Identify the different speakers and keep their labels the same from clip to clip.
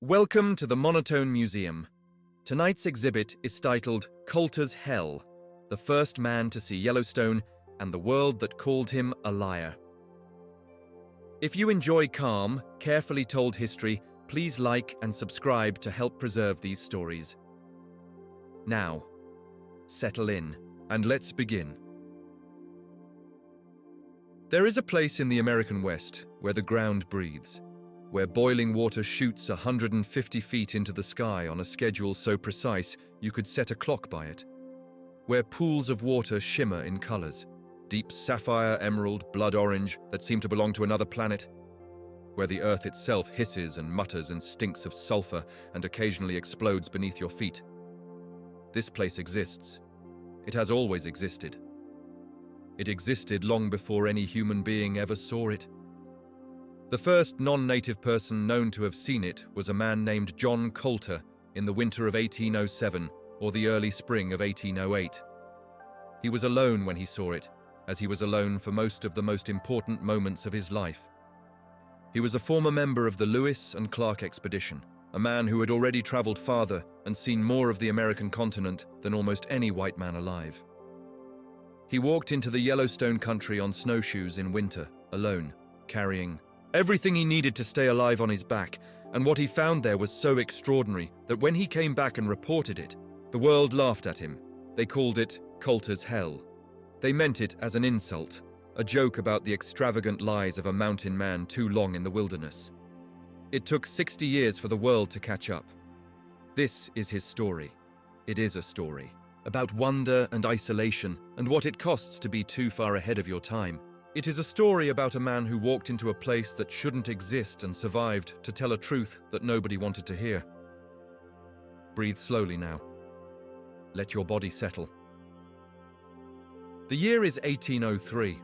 Speaker 1: Welcome to the Monotone Museum. Tonight's exhibit is titled Colter's Hell, the first man to see Yellowstone and the world that called him a liar. If you enjoy calm, carefully told history, please like and subscribe to help preserve these stories. Now, settle in, and let's begin. There is a place in the American West where the ground breathes, where boiling water shoots 150 feet into the sky on a schedule so precise you could set a clock by it, where pools of water shimmer in colors, deep sapphire, emerald, blood orange that seem to belong to another planet, where the earth itself hisses and mutters and stinks of sulfur and occasionally explodes beneath your feet. This place exists. It has always existed. It existed long before any human being ever saw it. The first non-native person known to have seen it was a man named John Colter in the winter of 1807 or the early spring of 1808. He was alone when he saw it, as he was alone for most of the most important moments of his life. He was a former member of the Lewis and Clark expedition, a man who had already traveled farther and seen more of the American continent than almost any white man alive. He walked into the Yellowstone country on snowshoes in winter, alone, carrying everything he needed to stay alive on his back, and what he found there was so extraordinary that when he came back and reported it, the world laughed at him. They called it Colter's Hell. They meant it as an insult, a joke about the extravagant lies of a mountain man too long in the wilderness. It took 60 years for the world to catch up. This is his story. It is a story about wonder and isolation and what it costs to be too far ahead of your time. It is a story about a man who walked into a place that shouldn't exist and survived to tell a truth that nobody wanted to hear. Breathe slowly now. Let your body settle. The year is 1803.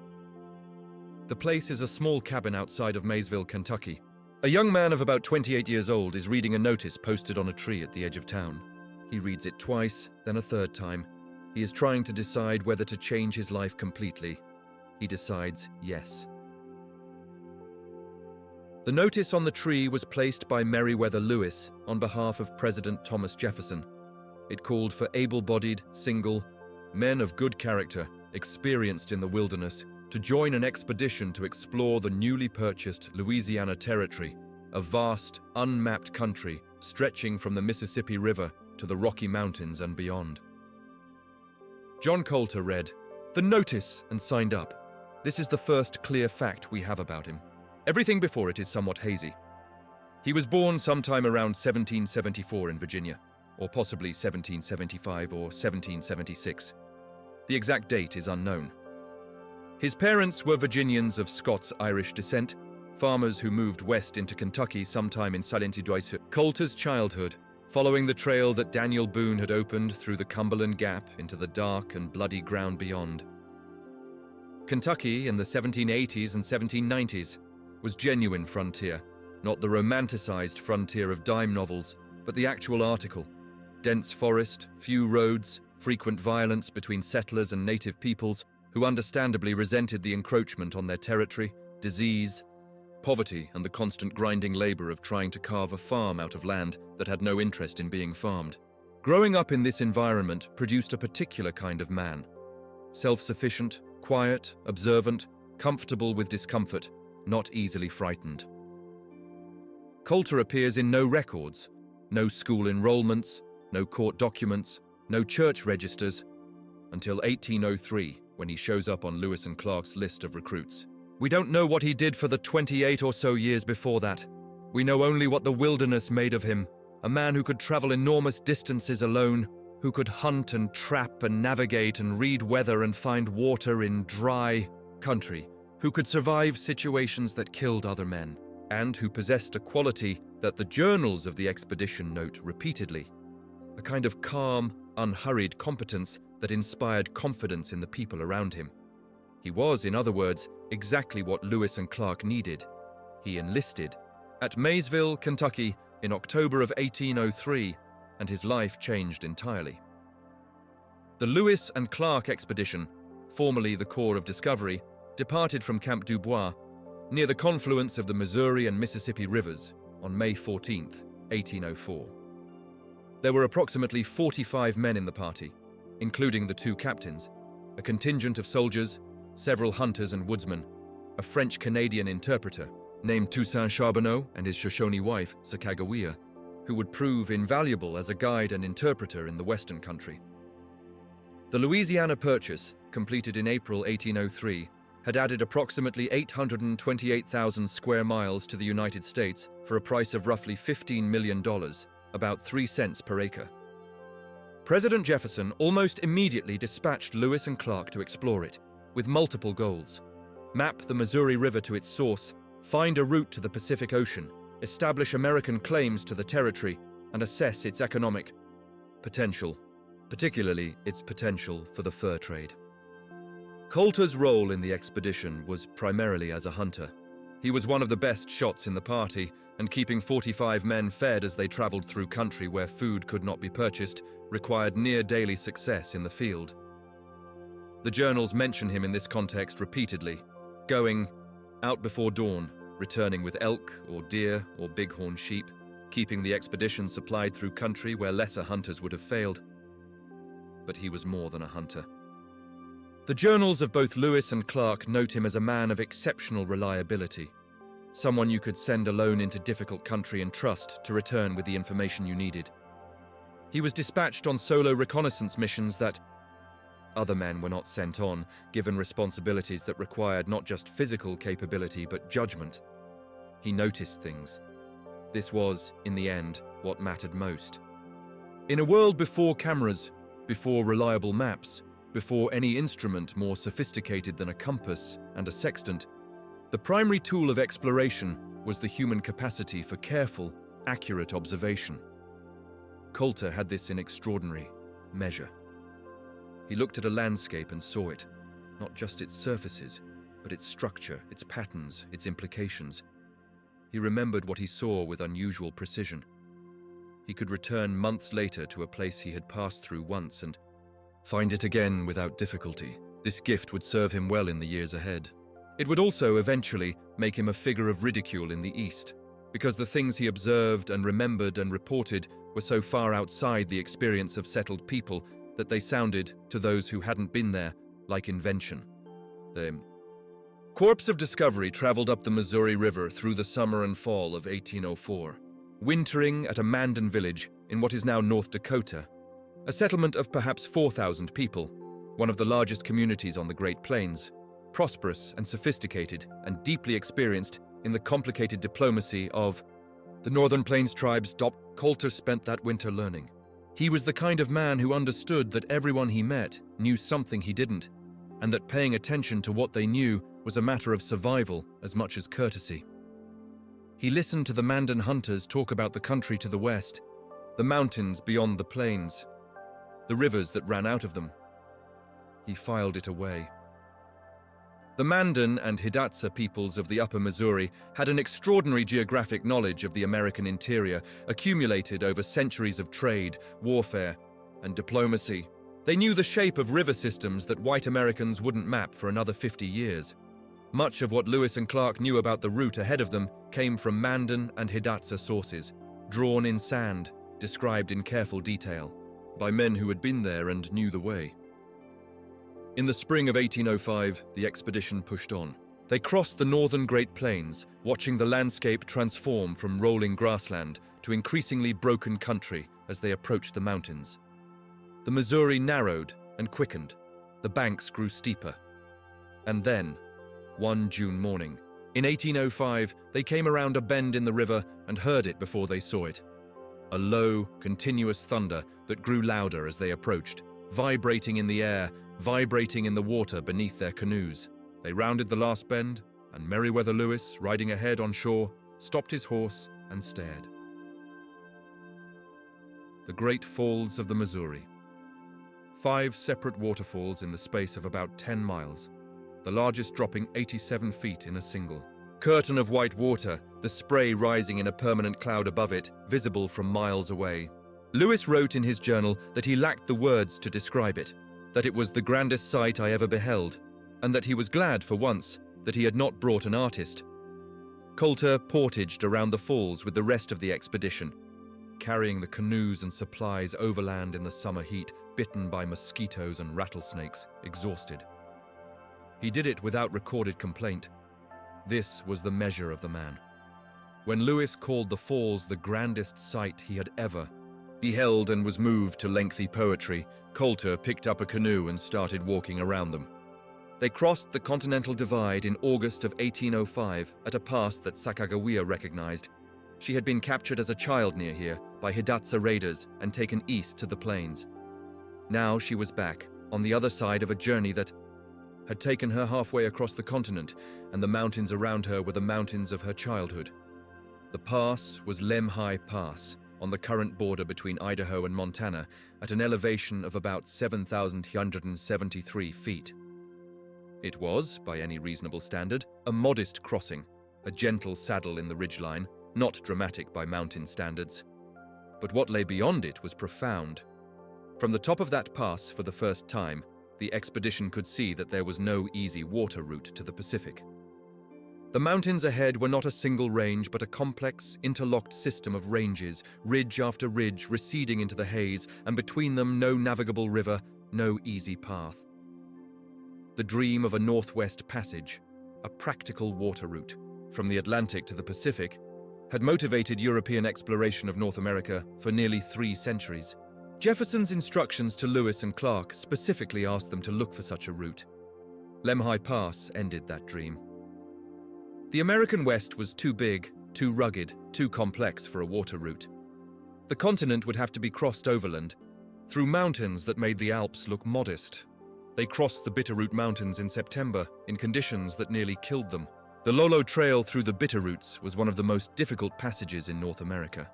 Speaker 1: The place is a small cabin outside of Maysville, Kentucky. A young man of about 28 years old is reading a notice posted on a tree at the edge of town. He reads it twice, then a third time. He is trying to decide whether to change his life completely. He decides yes. The notice on the tree was placed by Meriwether Lewis on behalf of President Thomas Jefferson. It called for able-bodied, single, men of good character, experienced in the wilderness, to join an expedition to explore the newly purchased Louisiana Territory, a vast, unmapped country stretching from the Mississippi River to the Rocky Mountains and beyond. John Colter read the notice and signed up. This is the first clear fact we have about him. Everything before it is somewhat hazy. He was born sometime around 1774 in Virginia, or possibly 1775 or 1776. The exact date is unknown. His parents were Virginians of Scots-Irish descent, farmers who moved west into Kentucky sometime in silent geysers. Colter's childhood, following the trail that Daniel Boone had opened through the Cumberland Gap into the dark and bloody ground beyond. Kentucky in the 1780s and 1790s was genuine frontier, not the romanticized frontier of dime novels, but the actual article. Dense forest, few roads, frequent violence between settlers and native peoples who understandably resented the encroachment on their territory, disease, poverty, and the constant grinding labor of trying to carve a farm out of land that had no interest in being farmed. Growing up in this environment produced a particular kind of man. Self-sufficient, quiet, observant, comfortable with discomfort, not easily frightened. Colter appears in no records, no school enrollments, no court documents, no church registers, until 1803, when he shows up on Lewis and Clark's list of recruits. We don't know what he did for the 28 or so years before that. We know only what the wilderness made of him, a man who could travel enormous distances alone, who could hunt and trap and navigate and read weather and find water in dry country, who could survive situations that killed other men, and who possessed a quality that the journals of the expedition note repeatedly, a kind of calm, unhurried competence that inspired confidence in the people around him. He was, in other words, exactly what Lewis and Clark needed. He enlisted at Maysville, Kentucky, in October of 1803, and his life changed entirely. The Lewis and Clark expedition, formerly the Corps of Discovery, departed from Camp Dubois, near the confluence of the Missouri and Mississippi rivers, on May 14, 1804. There were approximately 45 men in the party, including the two captains, a contingent of soldiers, several hunters and woodsmen, a French-Canadian interpreter named Toussaint Charbonneau and his Shoshone wife, Sacagawea, who would prove invaluable as a guide and interpreter in the Western country. The Louisiana Purchase, completed in April 1803, had added approximately 828,000 square miles to the United States for a price of roughly $15 million, about 3 cents per acre. President Jefferson almost immediately dispatched Lewis and Clark to explore it, with multiple goals: map the Missouri River to its source, find a route to the Pacific Ocean, establish American claims to the territory, and assess its economic potential, particularly its potential for the fur trade. Colter's role in the expedition was primarily as a hunter. He was one of the best shots in the party, and keeping 45 men fed as they traveled through country where food could not be purchased required near-daily success in the field. The journals mention him in this context repeatedly, going out before dawn, returning with elk or deer or bighorn sheep, keeping the expedition supplied through country where lesser hunters would have failed. But he was more than a hunter. The journals of both Lewis and Clark note him as a man of exceptional reliability, someone you could send alone into difficult country and trust to return with the information you needed. He was dispatched on solo reconnaissance missions that other men were not sent on, given responsibilities that required not just physical capability but judgment. He noticed things. This was, in the end, what mattered most. In a world before cameras, before reliable maps, before any instrument more sophisticated than a compass and a sextant, the primary tool of exploration was the human capacity for careful, accurate observation. Colter had this in extraordinary measure. He looked at a landscape and saw it, not just its surfaces, but its structure, its patterns, its implications. He remembered what he saw with unusual precision. He could return months later to a place he had passed through once and find it again without difficulty. This gift would serve him well in the years ahead. It would also eventually make him a figure of ridicule in the East, because the things he observed and remembered and reported were so far outside the experience of settled people that they sounded, to those who hadn't been there, like invention. The Corps of Discovery traveled up the Missouri River through the summer and fall of 1804, wintering at a Mandan village in what is now North Dakota, a settlement of perhaps 4,000 people, one of the largest communities on the Great Plains, prosperous and sophisticated and deeply experienced in the complicated diplomacy of the Northern Plains tribes. Colter spent that winter learning. He was the kind of man who understood that everyone he met knew something he didn't, and that paying attention to what they knew was a matter of survival as much as courtesy. He listened to the Mandan hunters talk about the country to the west, the mountains beyond the plains, the rivers that ran out of them. He filed it away. The Mandan and Hidatsa peoples of the upper Missouri had an extraordinary geographic knowledge of the American interior, accumulated over centuries of trade, warfare, and diplomacy. They knew the shape of river systems that white Americans wouldn't map for another 50 years. Much of what Lewis and Clark knew about the route ahead of them came from Mandan and Hidatsa sources, drawn in sand, described in careful detail, by men who had been there and knew the way. In the spring of 1805, the expedition pushed on. They crossed the northern Great Plains, watching the landscape transform from rolling grassland to increasingly broken country as they approached the mountains. The Missouri narrowed and quickened. The banks grew steeper. And then, one June morning, in 1805, they came around a bend in the river and heard it before they saw it. A low, continuous thunder that grew louder as they approached, vibrating in the air, vibrating in the water beneath their canoes. They rounded the last bend, and Meriwether Lewis, riding ahead on shore, stopped his horse and stared. The Great Falls of the Missouri. 5 separate waterfalls in the space of about 10 miles, the largest dropping 87 feet in a single curtain of white water, the spray rising in a permanent cloud above it, visible from miles away. Lewis wrote in his journal that he lacked the words to describe it, that it was the grandest sight I ever beheld, and that he was glad for once that he had not brought an artist. Colter portaged around the falls with the rest of the expedition, carrying the canoes and supplies overland in the summer heat, bitten by mosquitoes and rattlesnakes, exhausted. He did it without recorded complaint. This was the measure of the man. When Lewis called the falls the grandest sight he had ever beheld and was moved to lengthy poetry, Colter picked up a canoe and started walking around them. They crossed the Continental Divide in August of 1805 at a pass that Sacagawea recognized. She had been captured as a child near here by Hidatsa raiders and taken east to the plains. Now she was back, on the other side of a journey that had taken her halfway across the continent, and the mountains around her were the mountains of her childhood. The pass was Lemhi Pass, on the current border between Idaho and Montana, at an elevation of about 7,173 feet. It was, by any reasonable standard, a modest crossing, a gentle saddle in the ridgeline, not dramatic by mountain standards. But what lay beyond it was profound. From the top of that pass, for the first time, the expedition could see that there was no easy water route to the Pacific. The mountains ahead were not a single range, but a complex, interlocked system of ranges, ridge after ridge receding into the haze, and between them no navigable river, no easy path. The dream of a Northwest Passage, a practical water route, from the Atlantic to the Pacific, had motivated European exploration of North America for nearly 3 centuries. Jefferson's instructions to Lewis and Clark specifically asked them to look for such a route. Lemhi Pass ended that dream. The American West was too big, too rugged, too complex for a water route. The continent would have to be crossed overland, through mountains that made the Alps look modest. They crossed the Bitterroot Mountains in September, in conditions that nearly killed them. The Lolo Trail through the Bitterroots was one of the most difficult passages in North America.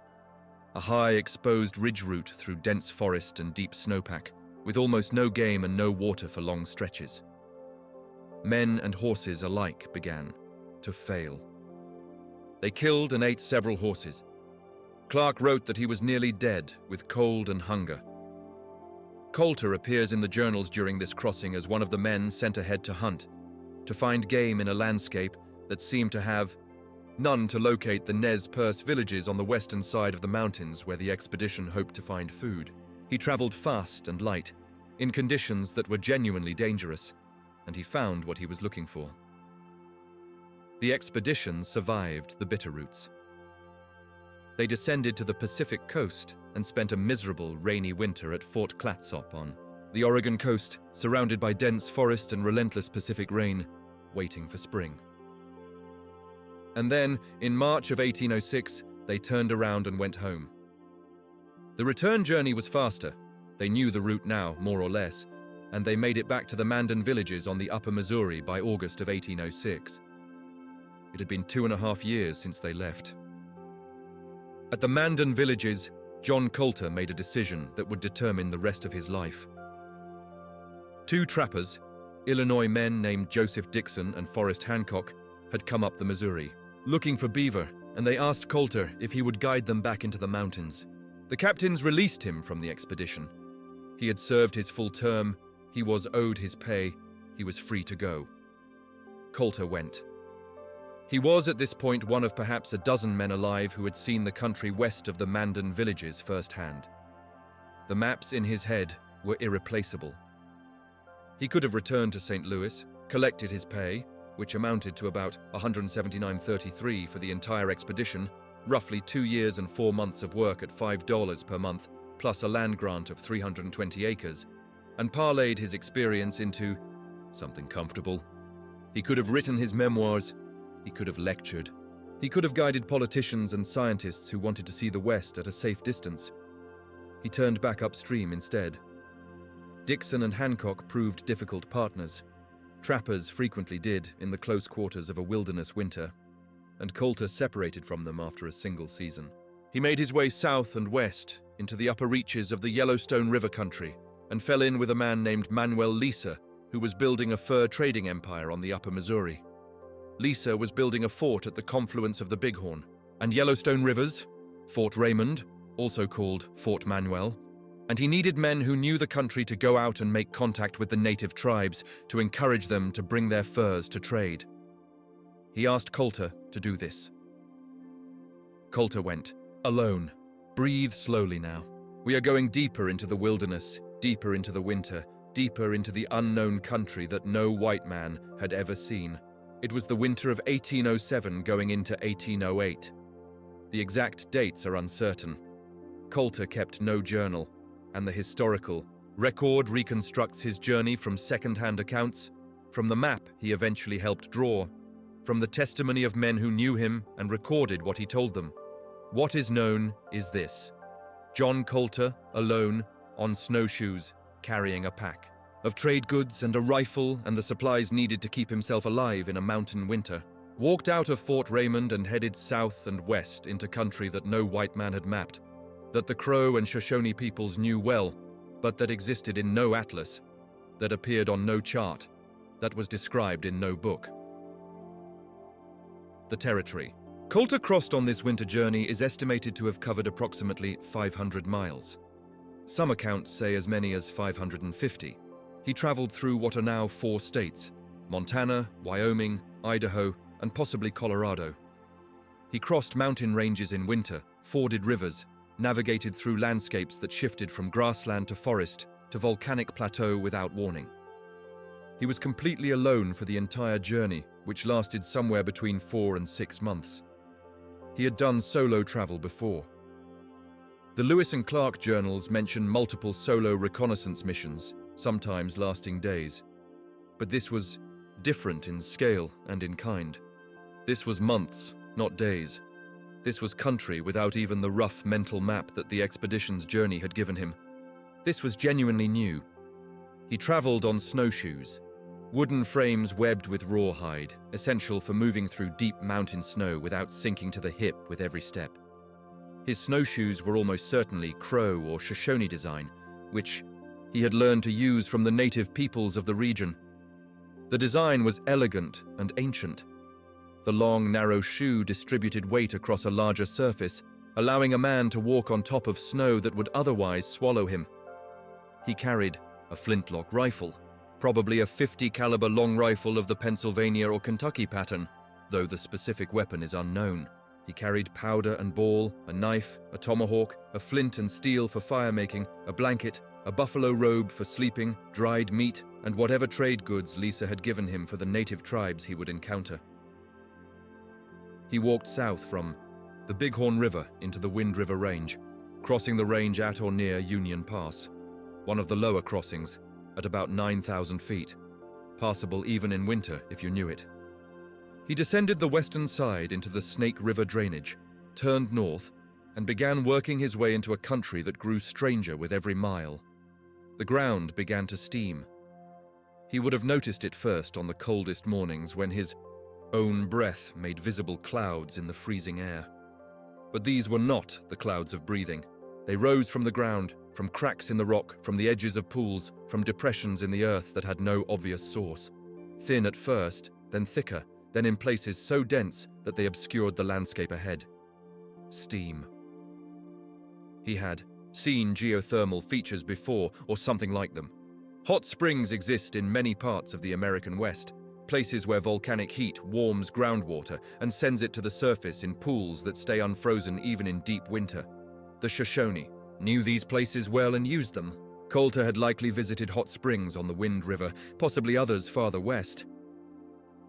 Speaker 1: A high, exposed ridge route through dense forest and deep snowpack, with almost no game and no water for long stretches. Men and horses alike began to fail. They killed and ate several horses. Clark wrote that he was nearly dead with cold and hunger. Colter appears in the journals during this crossing as one of the men sent ahead to hunt, to find game in a landscape that seemed to have none to locate the Nez Perce villages on the western side of the mountains where the expedition hoped to find food. He traveled fast and light, in conditions that were genuinely dangerous, and he found what he was looking for. The expedition survived the Bitterroots. They descended to the Pacific coast and spent a miserable, rainy winter at Fort Clatsop on the Oregon coast, surrounded by dense forest and relentless Pacific rain, waiting for spring. And then, in March of 1806, they turned around and went home. The return journey was faster. They knew the route now, more or less, and they made it back to the Mandan villages on the upper Missouri by August of 1806. It had been 2.5 years since they left. At the Mandan villages, John Colter made a decision that would determine the rest of his life. 2 trappers, Illinois men named Joseph Dixon and Forrest Hancock, had come up the Missouri, looking for beaver, and they asked Colter if he would guide them back into the mountains. The captains released him from the expedition. He had served his full term, he was owed his pay, he was free to go. Colter went. He was at this point one of perhaps a dozen men alive who had seen the country west of the Mandan villages firsthand. The maps in his head were irreplaceable. He could have returned to St. Louis, collected his pay, which amounted to about $179.33 for the entire expedition, roughly 2 years and 4 months of work at $5 per month, plus a land grant of 320 acres, and parlayed his experience into something comfortable. He could have written his memoirs. He could have lectured. He could have guided politicians and scientists who wanted to see the West at a safe distance. He turned back upstream instead. Dixon and Hancock proved difficult partners. Trappers frequently did in the close quarters of a wilderness winter, and Colter separated from them after a single season. He made his way south and west into the upper reaches of the Yellowstone River country and fell in with a man named Manuel Lisa, who was building a fur trading empire on the upper Missouri. Lisa was building a fort at the confluence of the Bighorn and Yellowstone rivers, Fort Raymond, also called Fort Manuel, and he needed men who knew the country to go out and make contact with the native tribes to encourage them to bring their furs to trade. He asked Colter to do this. Colter went, alone, Breathe slowly now. We are going deeper into the wilderness, deeper into the winter, deeper into the unknown country that no white man had ever seen. It was the winter of 1807 going into 1808. The exact dates are uncertain. Colter kept no journal, and the historical record reconstructs his journey from second-hand accounts, from the map he eventually helped draw, from the testimony of men who knew him and recorded what he told them. What is known is this: John Colter, alone, on snowshoes, carrying a pack of trade goods and a rifle and the supplies needed to keep himself alive in a mountain winter, walked out of Fort Raymond and headed south and west into country that no white man had mapped, that the Crow and Shoshone peoples knew well, but that existed in no atlas, that appeared on no chart, that was described in no book. The territory Colter crossed on this winter journey is estimated to have covered approximately 500 miles. Some accounts say as many as 550. He traveled through what are now 4 states: Montana, Wyoming, Idaho, and possibly Colorado. He crossed mountain ranges in winter, forded rivers, navigated through landscapes that shifted from grassland to forest to volcanic plateau without warning. He was completely alone for the entire journey, which lasted somewhere between 4 and 6 months. He had done solo travel before. The Lewis and Clark journals mention multiple solo reconnaissance missions, sometimes lasting days. But this was different in scale and in kind. This was months, not days. This was country without even the rough mental map that the expedition's journey had given him. This was genuinely new. He traveled on snowshoes, wooden frames webbed with rawhide, essential for moving through deep mountain snow without sinking to the hip with every step. His snowshoes were almost certainly Crow or Shoshone design, which he had learned to use from the native peoples of the region. The design was elegant and ancient. The long, narrow shoe distributed weight across a larger surface, allowing a man to walk on top of snow that would otherwise swallow him. He carried a flintlock rifle, probably a .50 caliber long rifle of the Pennsylvania or Kentucky pattern, though the specific weapon is unknown. He carried powder and ball, a knife, a tomahawk, a flint and steel for firemaking, a blanket, a buffalo robe for sleeping, dried meat, and whatever trade goods Lisa had given him for the native tribes he would encounter. He walked south from the Bighorn River into the Wind River Range, crossing the range at or near Union Pass, one of the lower crossings, at about 9,000 feet, passable even in winter if you knew it. He descended the western side into the Snake River drainage, turned north, and began working his way into a country that grew stranger with every mile. The ground began to steam. He would have noticed it first on the coldest mornings when his own breath made visible clouds in the freezing air. But these were not the clouds of breathing. They rose from the ground, from cracks in the rock, from the edges of pools, from depressions in the earth that had no obvious source. Thin at first, then thicker, then in places so dense that they obscured the landscape ahead. Steam. He had seen geothermal features before, or something like them. Hot springs exist in many parts of the American West, places where volcanic heat warms groundwater and sends it to the surface in pools that stay unfrozen even in deep winter. The Shoshone knew these places well and used them. Colter had likely visited hot springs on the Wind River, possibly others farther west.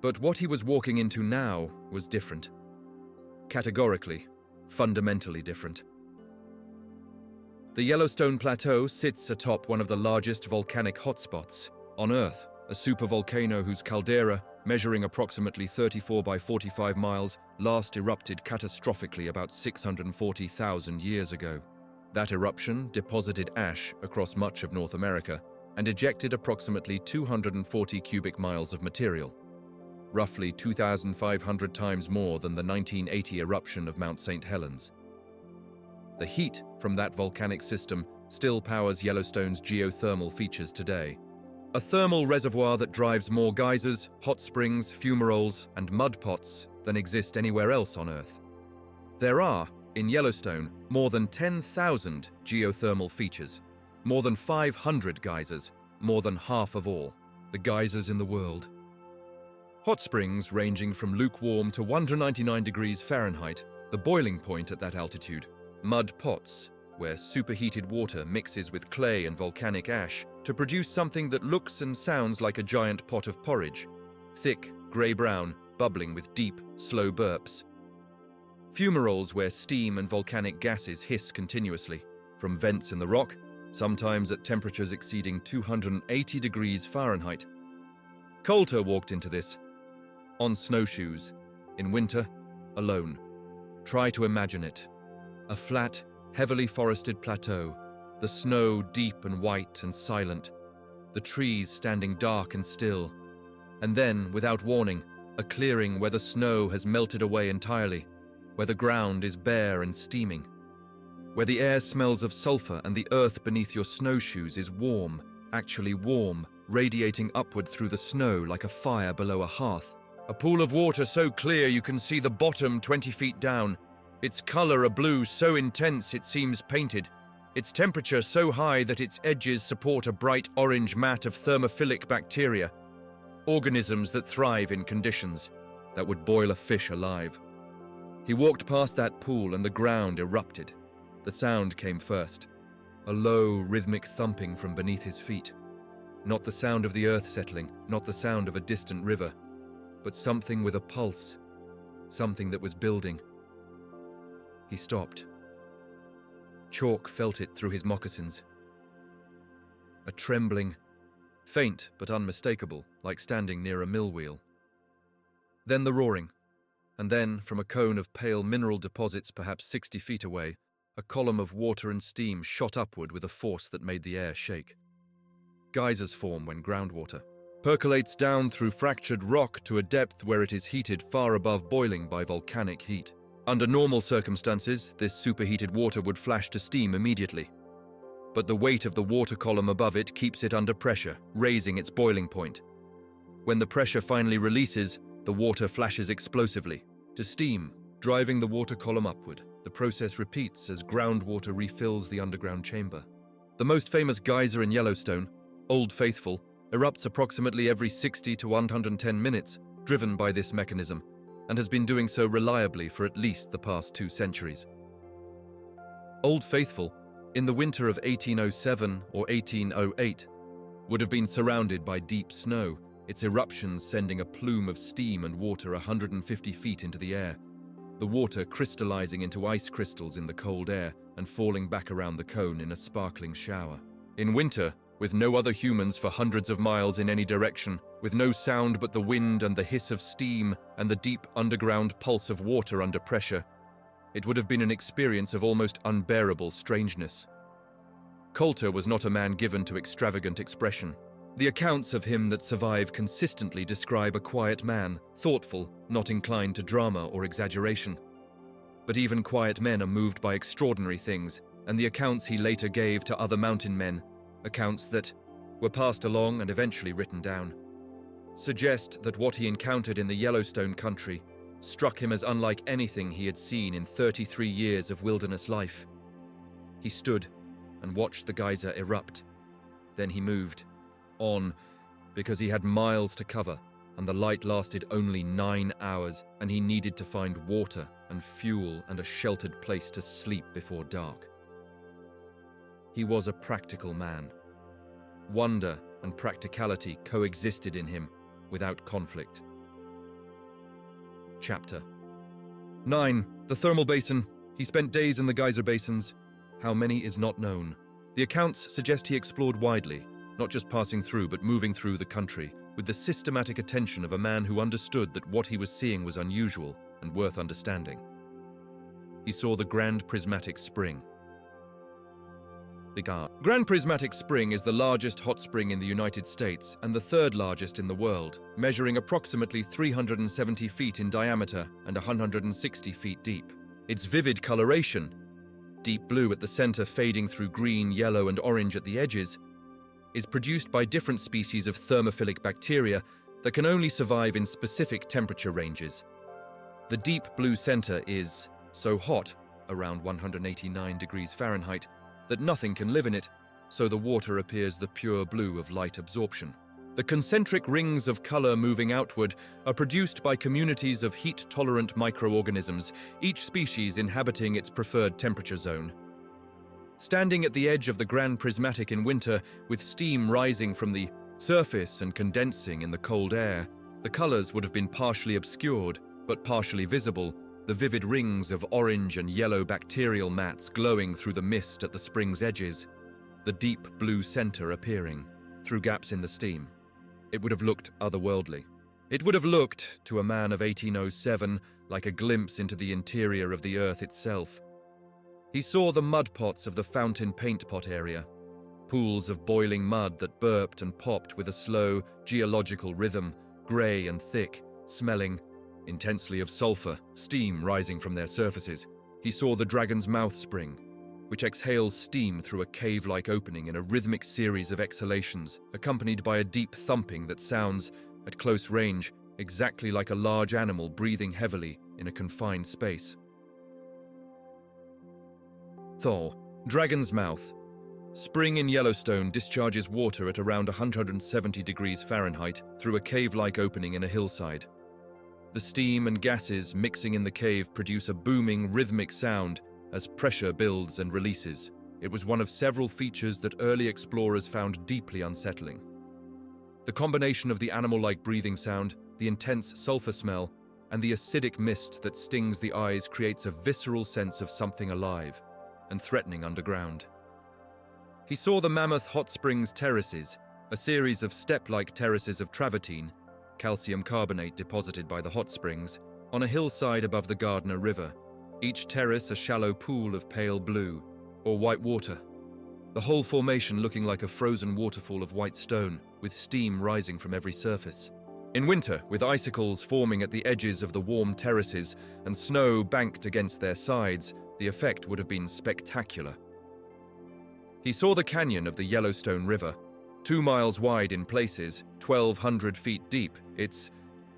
Speaker 1: But what he was walking into now was different. Categorically, fundamentally different. The Yellowstone Plateau sits atop one of the largest volcanic hotspots on Earth, a supervolcano whose caldera, measuring approximately 34 by 45 miles, last erupted catastrophically about 640,000 years ago. That eruption deposited ash across much of North America and ejected approximately 240 cubic miles of material, roughly 2,500 times more than the 1980 eruption of Mount St. Helens. The heat from that volcanic system still powers Yellowstone's geothermal features today. A thermal reservoir that drives more geysers, hot springs, fumaroles, and mud pots than exist anywhere else on Earth. There are, in Yellowstone, more than 10,000 geothermal features, more than 500 geysers, more than half of all the geysers in the world. Hot springs ranging from lukewarm to 199 degrees Fahrenheit, the boiling point at that altitude, mud pots, where superheated water mixes with clay and volcanic ash to produce something that looks and sounds like a giant pot of porridge, thick, grey-brown, bubbling with deep, slow burps. Fumaroles where steam and volcanic gases hiss continuously, from vents in the rock, sometimes at temperatures exceeding 280 degrees Fahrenheit. Colter walked into this, on snowshoes, in winter, alone. Try to imagine it. A flat, heavily forested plateau, the snow deep and white and silent, the trees standing dark and still, and then, without warning, a clearing where the snow has melted away entirely, where the ground is bare and steaming, where the air smells of sulfur and the earth beneath your snowshoes is warm, actually warm, radiating upward through the snow like a fire below a hearth. A pool of water so clear you can see the bottom 20 feet down, its color a blue so intense it seems painted, its temperature so high that its edges support a bright orange mat of thermophilic bacteria, organisms that thrive in conditions that would boil a fish alive. He walked past that pool and the ground erupted. The sound came first, a low, rhythmic thumping from beneath his feet. Not the sound of the earth settling, not the sound of a distant river, but something with a pulse, something that was building. He stopped. Chalk felt it through his moccasins. A trembling, faint but unmistakable, like standing near a mill wheel. Then the roaring, and then, from a cone of pale mineral deposits perhaps 60 feet away, a column of water and steam shot upward with a force that made the air shake. Geysers form when groundwater percolates down through fractured rock to a depth where it is heated far above boiling by volcanic heat. Under normal circumstances, this superheated water would flash to steam immediately. But the weight of the water column above it keeps it under pressure, raising its boiling point. When the pressure finally releases, the water flashes explosively to steam, driving the water column upward. The process repeats as groundwater refills the underground chamber. The most famous geyser in Yellowstone, Old Faithful, erupts approximately every 60 to 110 minutes, driven by this mechanism, and has been doing so reliably for at least the past 2 centuries. Old Faithful, in the winter of 1807 or 1808, would have been surrounded by deep snow, its eruptions sending a plume of steam and water 150 feet into the air, the water crystallizing into ice crystals in the cold air and falling back around the cone in a sparkling shower. In winter, with no other humans for hundreds of miles in any direction, with no sound but the wind and the hiss of steam and the deep underground pulse of water under pressure, it would have been an experience of almost unbearable strangeness. Colter was not a man given to extravagant expression. The accounts of him that survive consistently describe a quiet man, thoughtful, not inclined to drama or exaggeration. But even quiet men are moved by extraordinary things, and the accounts he later gave to other mountain men, accounts that were passed along and eventually written down, suggest that what he encountered in the Yellowstone country struck him as unlike anything he had seen in 33 years of wilderness life. He stood and watched the geyser erupt. Then he moved on, because he had miles to cover, and the light lasted only 9 hours, and he needed to find water and fuel and a sheltered place to sleep before dark. He was a practical man. Wonder and practicality coexisted in him without conflict. Chapter 9. The thermal basin. He spent days in the geyser basins. How many is not known. The accounts suggest he explored widely, not just passing through but moving through the country, with the systematic attention of a man who understood that what he was seeing was unusual and worth understanding. He saw the Grand Prismatic Spring. The Grand Prismatic Spring is the largest hot spring in the United States and the 3rd largest in the world, measuring approximately 370 feet in diameter and 160 feet deep. Its vivid coloration, deep blue at the center fading through green, yellow, and orange at the edges, is produced by different species of thermophilic bacteria that can only survive in specific temperature ranges. The deep blue center is so hot, around 189 degrees Fahrenheit, that nothing can live in it, so the water appears the pure blue of light absorption. The concentric rings of color moving outward are produced by communities of heat-tolerant microorganisms, each species inhabiting its preferred temperature zone. Standing at the edge of the Grand Prismatic in winter, with steam rising from the surface and condensing in the cold air, the colors would have been partially obscured, but partially visible, the vivid rings of orange and yellow bacterial mats glowing through the mist at the spring's edges, the deep blue center appearing through gaps in the steam. It would have looked otherworldly. It would have looked, to a man of 1807, like a glimpse into the interior of the earth itself. He saw the mud pots of the fountain paint pot area, pools of boiling mud that burped and popped with a slow, geological rhythm, grey and thick, smelling intensely of sulfur, steam rising from their surfaces. He saw the dragon's mouth spring, which exhales steam through a cave-like opening in a rhythmic series of exhalations, accompanied by a deep thumping that sounds, at close range, exactly like a large animal breathing heavily in a confined space. Thaw, dragon's mouth. Spring in Yellowstone discharges water at around 170 degrees Fahrenheit through a cave-like opening in a hillside. The steam and gases mixing in the cave produce a booming, rhythmic sound as pressure builds and releases. It was one of several features that early explorers found deeply unsettling. The combination of the animal-like breathing sound, the intense sulfur smell, and the acidic mist that stings the eyes creates a visceral sense of something alive and threatening underground. He saw the Mammoth Hot Springs terraces, a series of step-like terraces of travertine, calcium carbonate deposited by the hot springs, on a hillside above the Gardner River, each terrace a shallow pool of pale blue or white water, the whole formation looking like a frozen waterfall of white stone, with steam rising from every surface. In winter, with icicles forming at the edges of the warm terraces and snow banked against their sides, the effect would have been spectacular. He saw the canyon of the Yellowstone River, 2 miles wide in places, 1,200 feet deep, its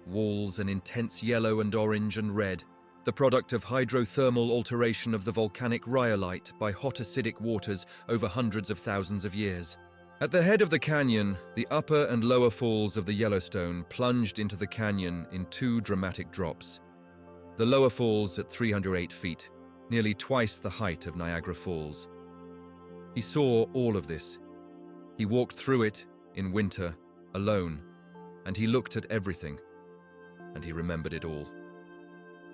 Speaker 1: walls an intense yellow and orange and red, the product of hydrothermal alteration of the volcanic rhyolite by hot acidic waters over hundreds of thousands of years. At the head of the canyon, the upper and lower falls of the Yellowstone plunged into the canyon in 2 dramatic drops. The lower falls at 308 feet, nearly twice the height of Niagara Falls. He saw all of this. He walked through it in winter, alone, and he looked at everything, and he remembered it all.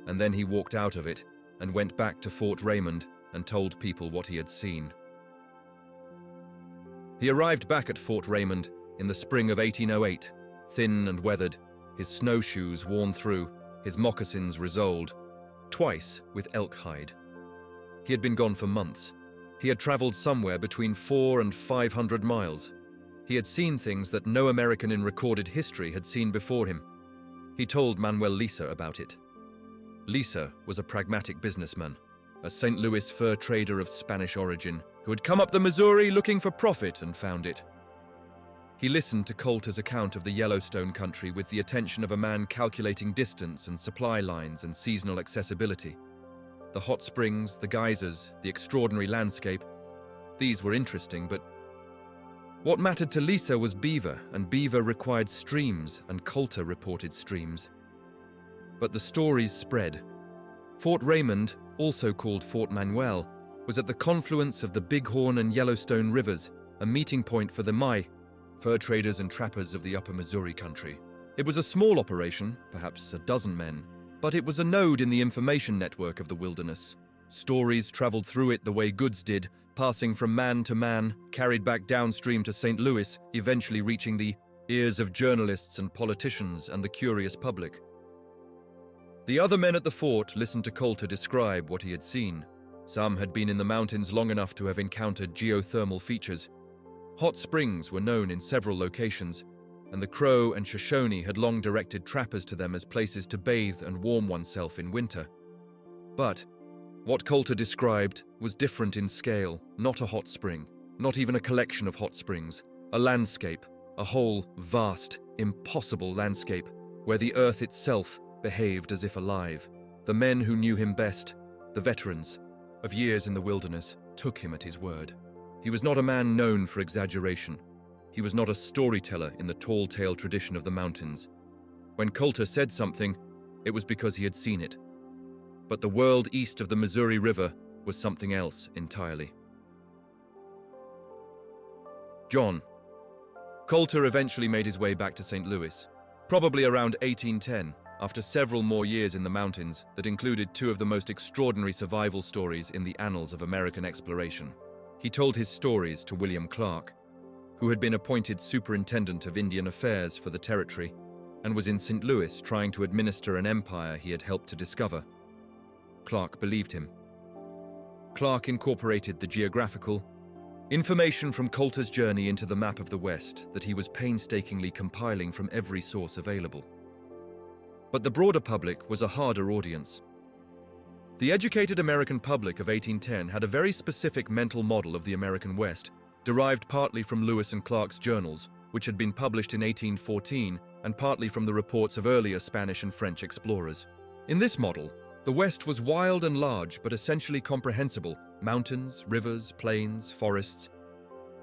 Speaker 1: And then he walked out of it and went back to Fort Raymond and told people what he had seen. He arrived back at Fort Raymond in the spring of 1808, thin and weathered, his snowshoes worn through, his moccasins resoled, twice with elk hide. He had been gone for months. He had traveled somewhere between 400 and 500 miles. He had seen things that no American in recorded history had seen before him. He told Manuel Lisa about it. Lisa was a pragmatic businessman, a St. Louis fur trader of Spanish origin who had come up the Missouri looking for profit and found it. He listened to Colter's account of the Yellowstone country with the attention of a man calculating distance and supply lines and seasonal accessibility. The hot springs, the geysers, the extraordinary landscape, these were interesting, but what mattered to Lisa was beaver, and beaver required streams, and Colter reported streams. But the stories spread. Fort Raymond, also called Fort Manuel, was at the confluence of the Bighorn and Yellowstone rivers, a meeting point for the Mai, fur traders and trappers of the upper Missouri country. It was a small operation, perhaps a dozen men, but it was a node in the information network of the wilderness. Stories traveled through it the way goods did, passing from man to man, carried back downstream to St. Louis, eventually reaching the ears of journalists and politicians and the curious public. The other men at the fort listened to Colter describe what he had seen. Some had been in the mountains long enough to have encountered geothermal features. Hot springs were known in several locations, and the Crow and Shoshone had long directed trappers to them as places to bathe and warm oneself in winter. But what Colter described was different in scale, not a hot spring, not even a collection of hot springs, a landscape, a whole, vast, impossible landscape, where the earth itself behaved as if alive. The men who knew him best, the veterans of years in the wilderness, took him at his word. He was not a man known for exaggeration. He was not a storyteller in the tall-tale tradition of the mountains. When Colter said something, it was because he had seen it. But the world east of the Missouri River was something else entirely. John Colter eventually made his way back to St. Louis, probably around 1810, after several more years in the mountains that included two of the most extraordinary survival stories in the annals of American exploration. He told his stories to William Clark, who had been appointed superintendent of Indian affairs for the territory and was in St. Louis trying to administer an empire he had helped to discover. Clark believed him. Clark incorporated the geographical information from Colter's journey into the map of the West that he was painstakingly compiling from every source available. But the broader public was a harder audience. The educated American public of 1810 had a very specific mental model of the American West, derived partly from Lewis and Clark's journals, which had been published in 1814, and partly from the reports of earlier Spanish and French explorers. In this model, the West was wild and large, but essentially comprehensible: mountains, rivers, plains, forests,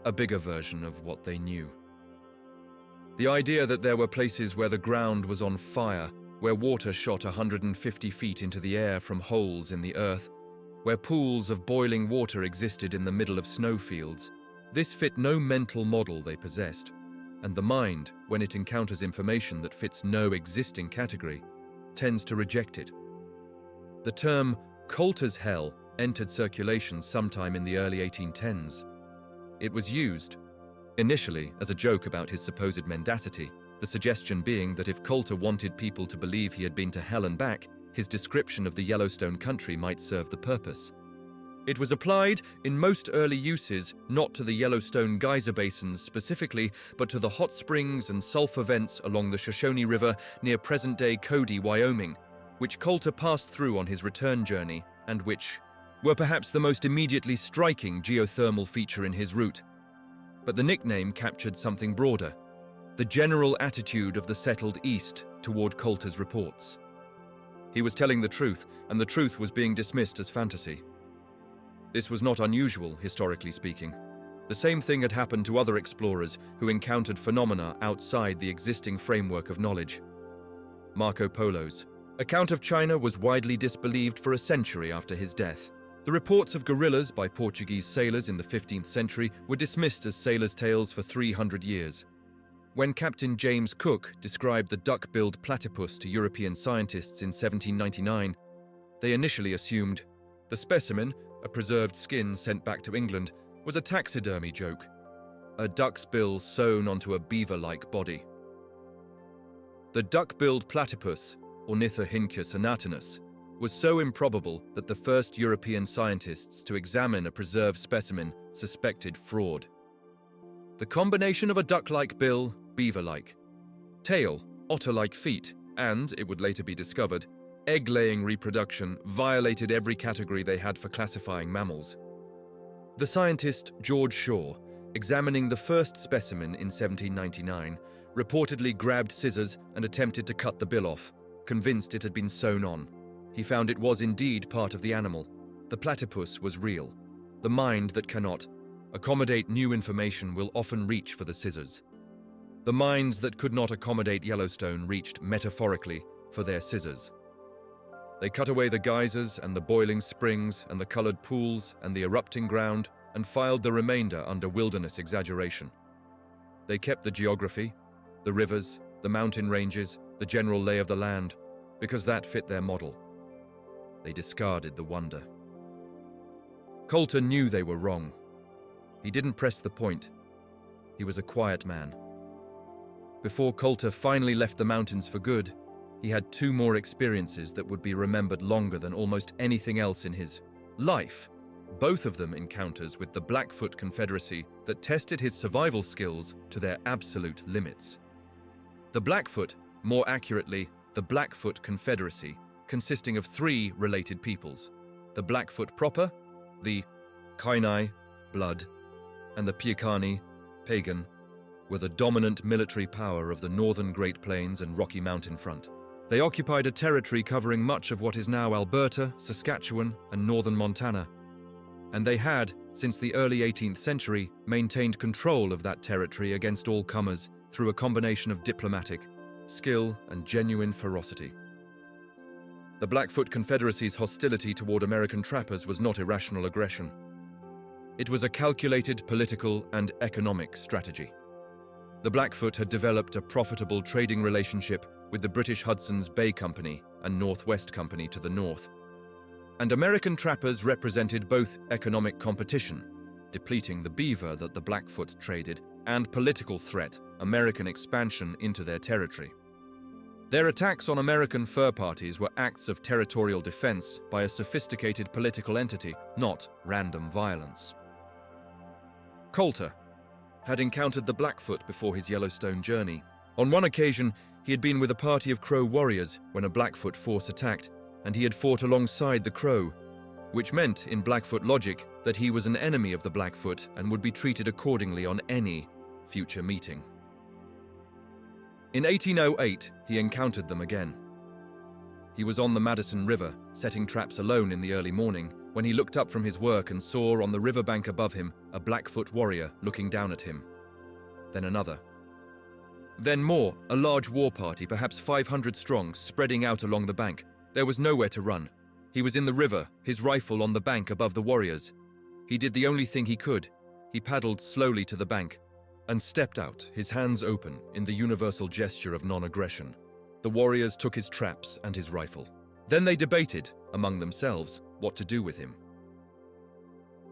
Speaker 1: a bigger version of what they knew. The idea that there were places where the ground was on fire, where water shot 150 feet into the air from holes in the earth, where pools of boiling water existed in the middle of snowfields, this fit no mental model they possessed, and the mind, when it encounters information that fits no existing category, tends to reject it. The term Colter's Hell entered circulation sometime in the early 1810s. It was used, initially as a joke about his supposed mendacity, the suggestion being that if Colter wanted people to believe he had been to hell and back, his description of the Yellowstone country might serve the purpose. It was applied, in most early uses, not to the Yellowstone geyser basins specifically, but to the hot springs and sulfur vents along the Shoshone River near present-day Cody, Wyoming, which Colter passed through on his return journey, and which were perhaps the most immediately striking geothermal feature in his route. But the nickname captured something broader: the general attitude of the settled East toward Colter's reports. He was telling the truth, and the truth was being dismissed as fantasy. This was not unusual, historically speaking. The same thing had happened to other explorers who encountered phenomena outside the existing framework of knowledge. Marco Polo's account of China was widely disbelieved for a century after his death. The reports of gorillas by Portuguese sailors in the 15th century were dismissed as sailors' tales for 300 years. When Captain James Cook described the duck-billed platypus to European scientists in 1799, they initially assumed the specimen, a preserved skin sent back to England, was a taxidermy joke, a duck's bill sewn onto a beaver-like body. The duck-billed platypus, Ornithorhynchus anatinus, was so improbable that the first European scientists to examine a preserved specimen suspected fraud. The combination of a duck-like bill, beaver-like, tail, otter-like feet, and, it would later be discovered, egg-laying reproduction violated every category they had for classifying mammals. The scientist George Shaw, examining the first specimen in 1799, reportedly grabbed scissors and attempted to cut the bill off, convinced it had been sewn on. He found it was indeed part of the animal. The platypus was real. The mind that cannot accommodate new information will often reach for the scissors. The minds that could not accommodate Yellowstone reached, metaphorically, for their scissors. They cut away the geysers and the boiling springs and the colored pools and the erupting ground and filed the remainder under wilderness exaggeration. They kept the geography, the rivers, the mountain ranges, the general lay of the land, because that fit their model. They discarded the wonder. Colter knew they were wrong. He didn't press the point. He was a quiet man. Before Colter finally left the mountains for good, he had two more experiences that would be remembered longer than almost anything else in his life, both of them encounters with the Blackfoot Confederacy that tested his survival skills to their absolute limits. The Blackfoot, more accurately, the Blackfoot Confederacy, consisting of three related peoples: the Blackfoot proper, the Kainai, blood, and the Piakani, pagan, were the dominant military power of the northern Great Plains and Rocky Mountain front. They occupied a territory covering much of what is now Alberta, Saskatchewan, and northern Montana, and they had, since the early 18th century, maintained control of that territory against all comers through a combination of diplomatic skill and genuine ferocity. The Blackfoot Confederacy's hostility toward American trappers was not irrational aggression. It was a calculated political and economic strategy. The Blackfoot had developed a profitable trading relationship with the British Hudson's Bay Company and Northwest Company to the north. And American trappers represented both economic competition, depleting the beaver that the Blackfoot traded, and political threat, American expansion into their territory. Their attacks on American fur parties were acts of territorial defense by a sophisticated political entity, not random violence. Colter had encountered the Blackfoot before his Yellowstone journey. On one occasion, he had been with a party of Crow warriors when a Blackfoot force attacked, and he had fought alongside the Crow, which meant, in Blackfoot logic, that he was an enemy of the Blackfoot and would be treated accordingly on any future meeting. In 1808, he encountered them again. He was on the Madison River, setting traps alone in the early morning, when he looked up from his work and saw on the riverbank above him a Blackfoot warrior looking down at him. Then another. Then more, a large war party, perhaps 500 strong, spreading out along the bank. There was nowhere to run. He was in the river, his rifle on the bank above the warriors. He did the only thing he could. He paddled slowly to the bank and stepped out, his hands open, in the universal gesture of non-aggression. The warriors took his traps and his rifle. Then they debated, among themselves, what to do with him.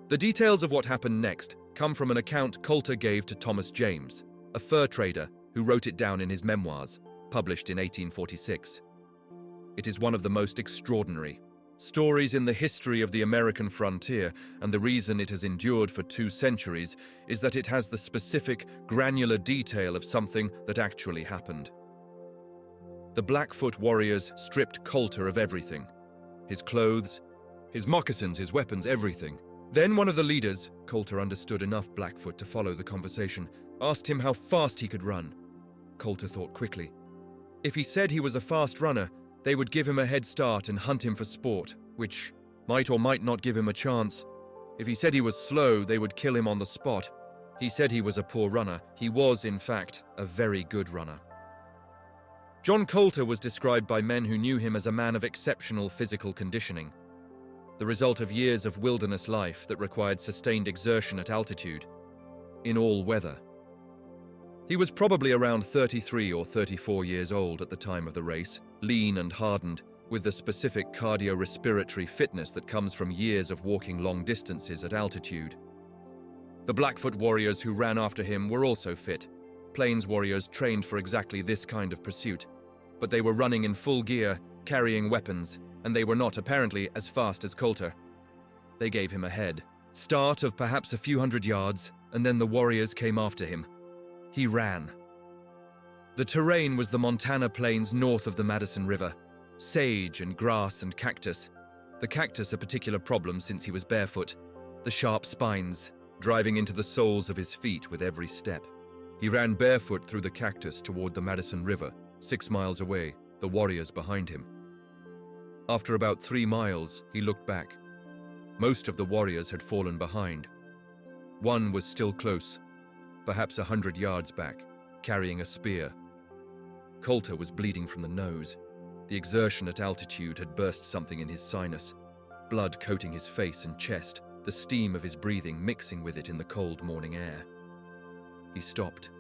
Speaker 1: The details of what happened next come from an account Colter gave to Thomas James, a fur trader who wrote it down in his memoirs, published in 1846. It is one of the most extraordinary stories in the history of the American frontier, and the reason it has endured for 2 centuries is that it has the specific, granular detail of something that actually happened. The Blackfoot warriors stripped Colter of everything: his clothes, his moccasins, his weapons, everything. Then one of the leaders, Colter understood enough Blackfoot to follow the conversation, asked him how fast he could run. Colter thought quickly. If he said he was a fast runner, they would give him a head start and hunt him for sport, which might or might not give him a chance. If he said he was slow, they would kill him on the spot. He said he was a poor runner. He was, in fact, a very good runner. John Colter was described by men who knew him as a man of exceptional physical conditioning, the result of years of wilderness life that required sustained exertion at altitude, in all weather. He was probably around 33 or 34 years old at the time of the race, lean and hardened, with the specific cardiorespiratory fitness that comes from years of walking long distances at altitude. The Blackfoot warriors who ran after him were also fit, plains warriors trained for exactly this kind of pursuit, but they were running in full gear, carrying weapons, and they were not apparently as fast as Colter. They gave him a head start of perhaps a few hundred yards, and then the warriors came after him. He ran. The terrain was the Montana plains north of the Madison River, sage and grass and cactus. The cactus a particular problem since he was barefoot, the sharp spines driving into the soles of his feet with every step. He ran barefoot through the cactus toward the Madison River, 6 miles away, the warriors behind him. After about 3 miles, he looked back. Most of the warriors had fallen behind. One was still close, perhaps 100 yards back, carrying a spear. Colter was bleeding from the nose. The exertion at altitude had burst something in his sinus, blood coating his face and chest, the steam of his breathing mixing with it in the cold morning air. He stopped.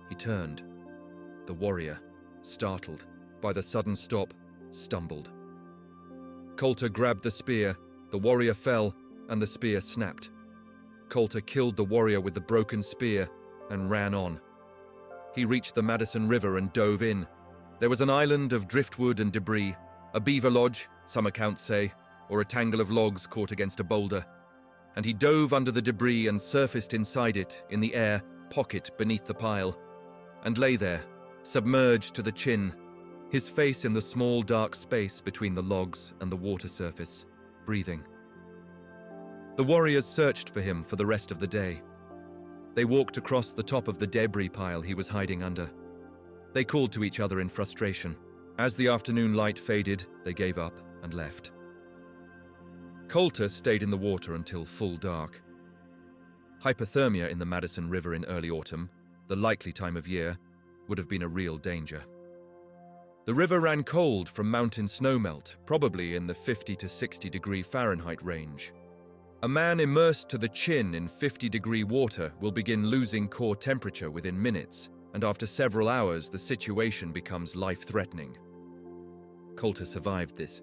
Speaker 1: He turned. The warrior, startled by the sudden stop, stumbled. Colter grabbed the spear, the warrior fell, and the spear snapped. Colter killed the warrior with the broken spear and ran on. He reached the Madison River and dove in. There was an island of driftwood and debris, a beaver lodge, some accounts say, or a tangle of logs caught against a boulder. And he dove under the debris and surfaced inside it, in the air, pocket beneath the pile, and lay there, submerged to the chin, his face in the small dark space between the logs and the water surface, breathing. The warriors searched for him for the rest of the day. They walked across the top of the debris pile he was hiding under. They called to each other in frustration. As the afternoon light faded, they gave up and left. Colter stayed in the water until full dark. Hypothermia in the Madison River in early autumn, the likely time of year, would have been a real danger. The river ran cold from mountain snowmelt, probably in the 50 to 60 degree Fahrenheit range. A man immersed to the chin in 50-degree water will begin losing core temperature within minutes, and after several hours the situation becomes life-threatening. Colter survived this.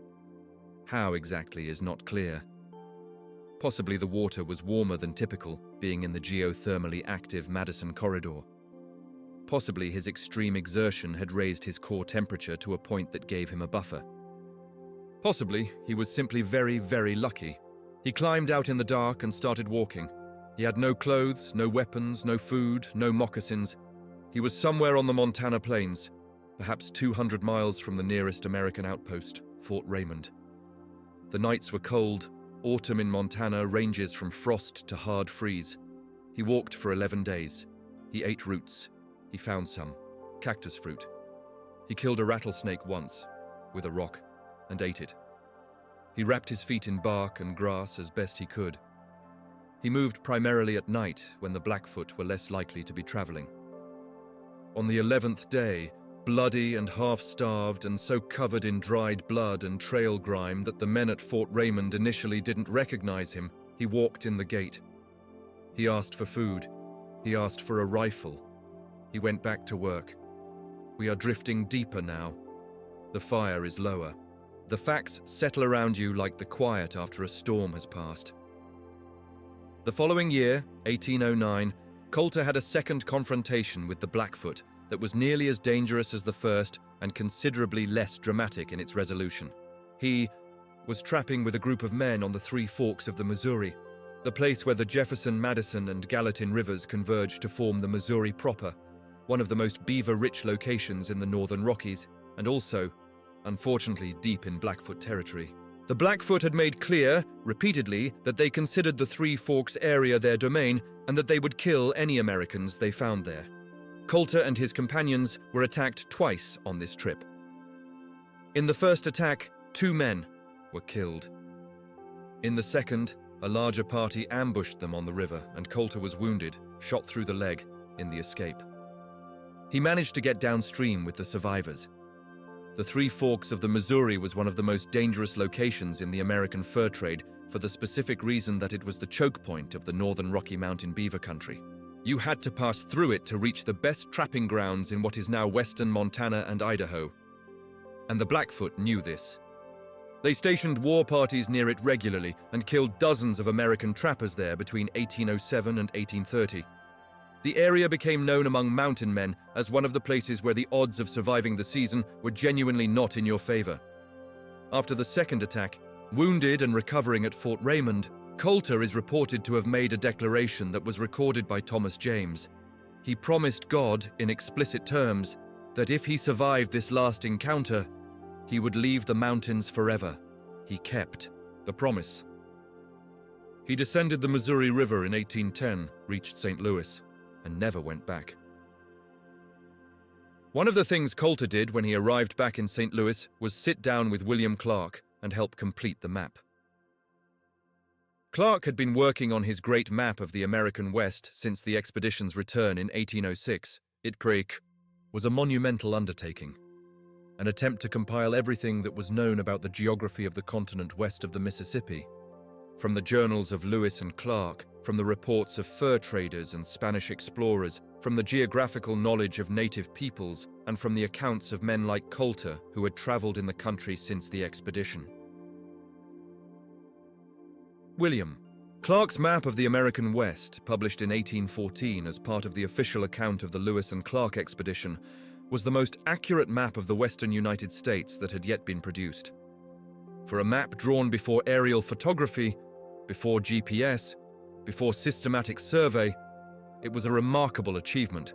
Speaker 1: How exactly is not clear. Possibly the water was warmer than typical, being in the geothermally active Madison corridor. Possibly his extreme exertion had raised his core temperature to a point that gave him a buffer. Possibly he was simply very, very lucky. He climbed out in the dark and started walking. He had no clothes, no weapons, no food, no moccasins. He was somewhere on the Montana plains, perhaps 200 miles from the nearest American outpost, Fort Raymond. The nights were cold. Autumn in Montana ranges from frost to hard freeze. He walked for 11 days. He ate roots. He found some cactus fruit. He killed a rattlesnake once with a rock and ate it. He wrapped his feet in bark and grass as best he could. He moved primarily at night when the Blackfoot were less likely to be traveling. On the 11th day, bloody and half-starved and so covered in dried blood and trail grime that the men at Fort Raymond initially didn't recognize him, he walked in the gate. He asked for food. He asked for a rifle. He went back to work. We are drifting deeper now. The fire is lower. The facts settle around you like the quiet after a storm has passed. The following year, 1809, Colter had a second confrontation with the Blackfoot that was nearly as dangerous as the first and considerably less dramatic in its resolution. He was trapping with a group of men on the Three Forks of the Missouri, the place where the Jefferson, Madison, and Gallatin rivers converge to form the Missouri proper, one of the most beaver-rich locations in the northern Rockies, and also, unfortunately, deep in Blackfoot territory. The Blackfoot had made clear, repeatedly, that they considered the Three Forks area their domain and that they would kill any Americans they found there. Colter and his companions were attacked twice on this trip. In the first attack, 2 men were killed. In the second, a larger party ambushed them on the river and Colter was wounded, shot through the leg, in the escape. He managed to get downstream with the survivors. The Three Forks of the Missouri was one of the most dangerous locations in the American fur trade for the specific reason that it was the choke point of the northern Rocky Mountain beaver country. You had to pass through it to reach the best trapping grounds in what is now western Montana and Idaho. And the Blackfoot knew this. They stationed war parties near it regularly and killed dozens of American trappers there between 1807 and 1830. The area became known among mountain men as one of the places where the odds of surviving the season were genuinely not in your favor. After the second attack, wounded and recovering at Fort Raymond, Colter is reported to have made a declaration that was recorded by Thomas James. He promised God, in explicit terms, that if he survived this last encounter, he would leave the mountains forever. He kept the promise. He descended the Missouri River in 1810, reached St. Louis, and never went back. One of the things Colter did when he arrived back in St. Louis was sit down with William Clark and help complete the map. Clark had been working on his great map of the American West since the expedition's return in 1806. It was a monumental undertaking, an attempt to compile everything that was known about the geography of the continent west of the Mississippi. From the journals of Lewis and Clark, from the reports of fur traders and Spanish explorers, from the geographical knowledge of native peoples, and from the accounts of men like Colter who had traveled in the country since the expedition. William. Clark's map of the American West, published in 1814 as part of the official account of the Lewis and Clark expedition, was the most accurate map of the western United States that had yet been produced. For a map drawn before aerial photography, before GPS, before systematic survey, it was a remarkable achievement.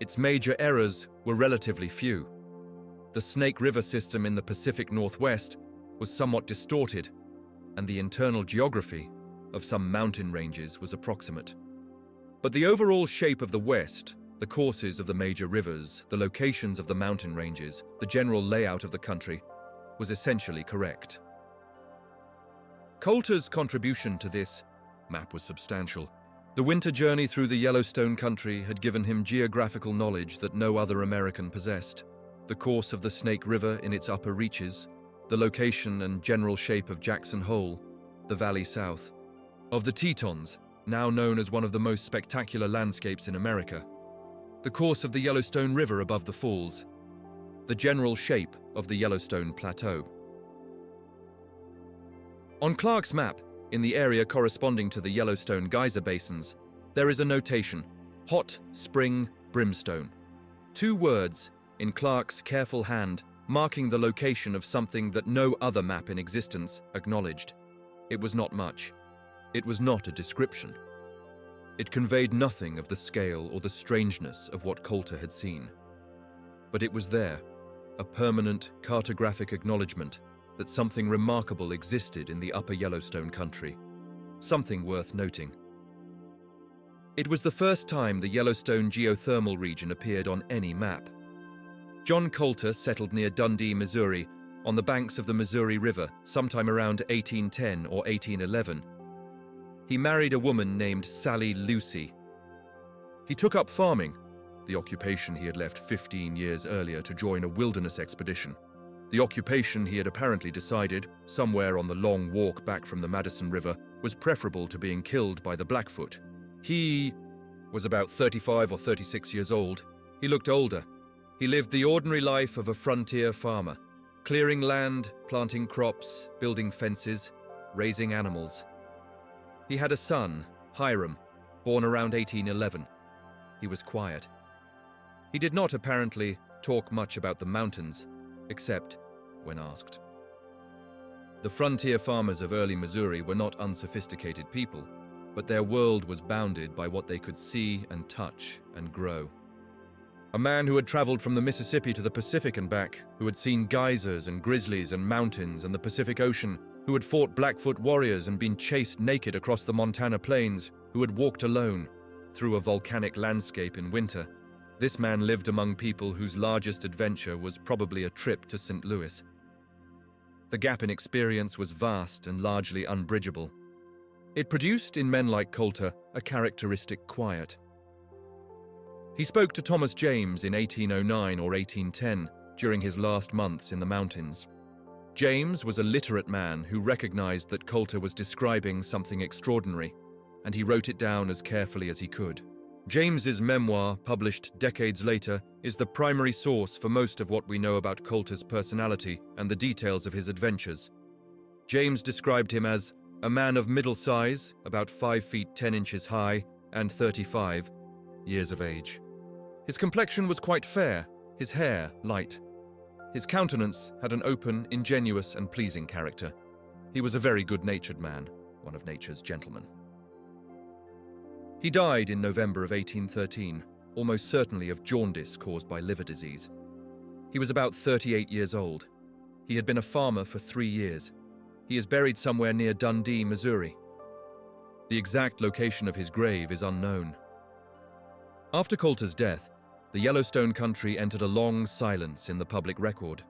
Speaker 1: Its major errors were relatively few. The Snake River system in the Pacific Northwest was somewhat distorted, and the internal geography of some mountain ranges was approximate. But the overall shape of the West, the courses of the major rivers, the locations of the mountain ranges, the general layout of the country, was essentially correct. Colter's contribution to this map was substantial. The winter journey through the Yellowstone country had given him geographical knowledge that no other American possessed. The course of the Snake River in its upper reaches, the location and general shape of Jackson Hole, the valley south, of the Tetons, now known as one of the most spectacular landscapes in America, the course of the Yellowstone River above the falls, the general shape of the Yellowstone Plateau. On Clark's map, in the area corresponding to the Yellowstone geyser basins, there is a notation, hot spring brimstone. 2 words, in Clark's careful hand, marking the location of something that no other map in existence acknowledged. It was not much. It was not a description. It conveyed nothing of the scale or the strangeness of what Colter had seen. But it was there, a permanent cartographic acknowledgement that something remarkable existed in the upper Yellowstone country, something worth noting. It was the first time the Yellowstone geothermal region appeared on any map. John Colter settled near Dundee, Missouri, on the banks of the Missouri River sometime around 1810 or 1811. He married a woman named Sally Lucy. He took up farming, the occupation he had left 15 years earlier to join a wilderness expedition. The occupation he had apparently decided, somewhere on the long walk back from the Madison River, was preferable to being killed by the Blackfoot. He was about 35 or 36 years old. He looked older. He lived the ordinary life of a frontier farmer, clearing land, planting crops, building fences, raising animals. He had a son, Hiram, born around 1811. He was quiet. He did not apparently talk much about the mountains, except when asked. The frontier farmers of early Missouri were not unsophisticated people, but their world was bounded by what they could see and touch and grow. A man who had traveled from the Mississippi to the Pacific and back, who had seen geysers and grizzlies and mountains and the Pacific Ocean, who had fought Blackfoot warriors and been chased naked across the Montana plains, who had walked alone through a volcanic landscape in winter. This man lived among people whose largest adventure was probably a trip to St. Louis. The gap in experience was vast and largely unbridgeable. It produced in men like Colter a characteristic quiet. He spoke to Thomas James in 1809 or 1810 during his last months in the mountains. James was a literate man who recognized that Colter was describing something extraordinary, and he wrote it down as carefully as he could. James's memoir, published decades later, is the primary source for most of what we know about Colter's personality and the details of his adventures. James described him as a man of middle size, about 5 feet 10 inches high, and 35 years of age. His complexion was quite fair, his hair light. His countenance had an open, ingenuous, and pleasing character. He was a very good-natured man, one of nature's gentlemen. He died in November of 1813, almost certainly of jaundice caused by liver disease. He was about 38 years old. He had been a farmer for 3 years. He is buried somewhere near Dundee, Missouri. The exact location of his grave is unknown. After Colter's death, the Yellowstone country entered a long silence in the public record.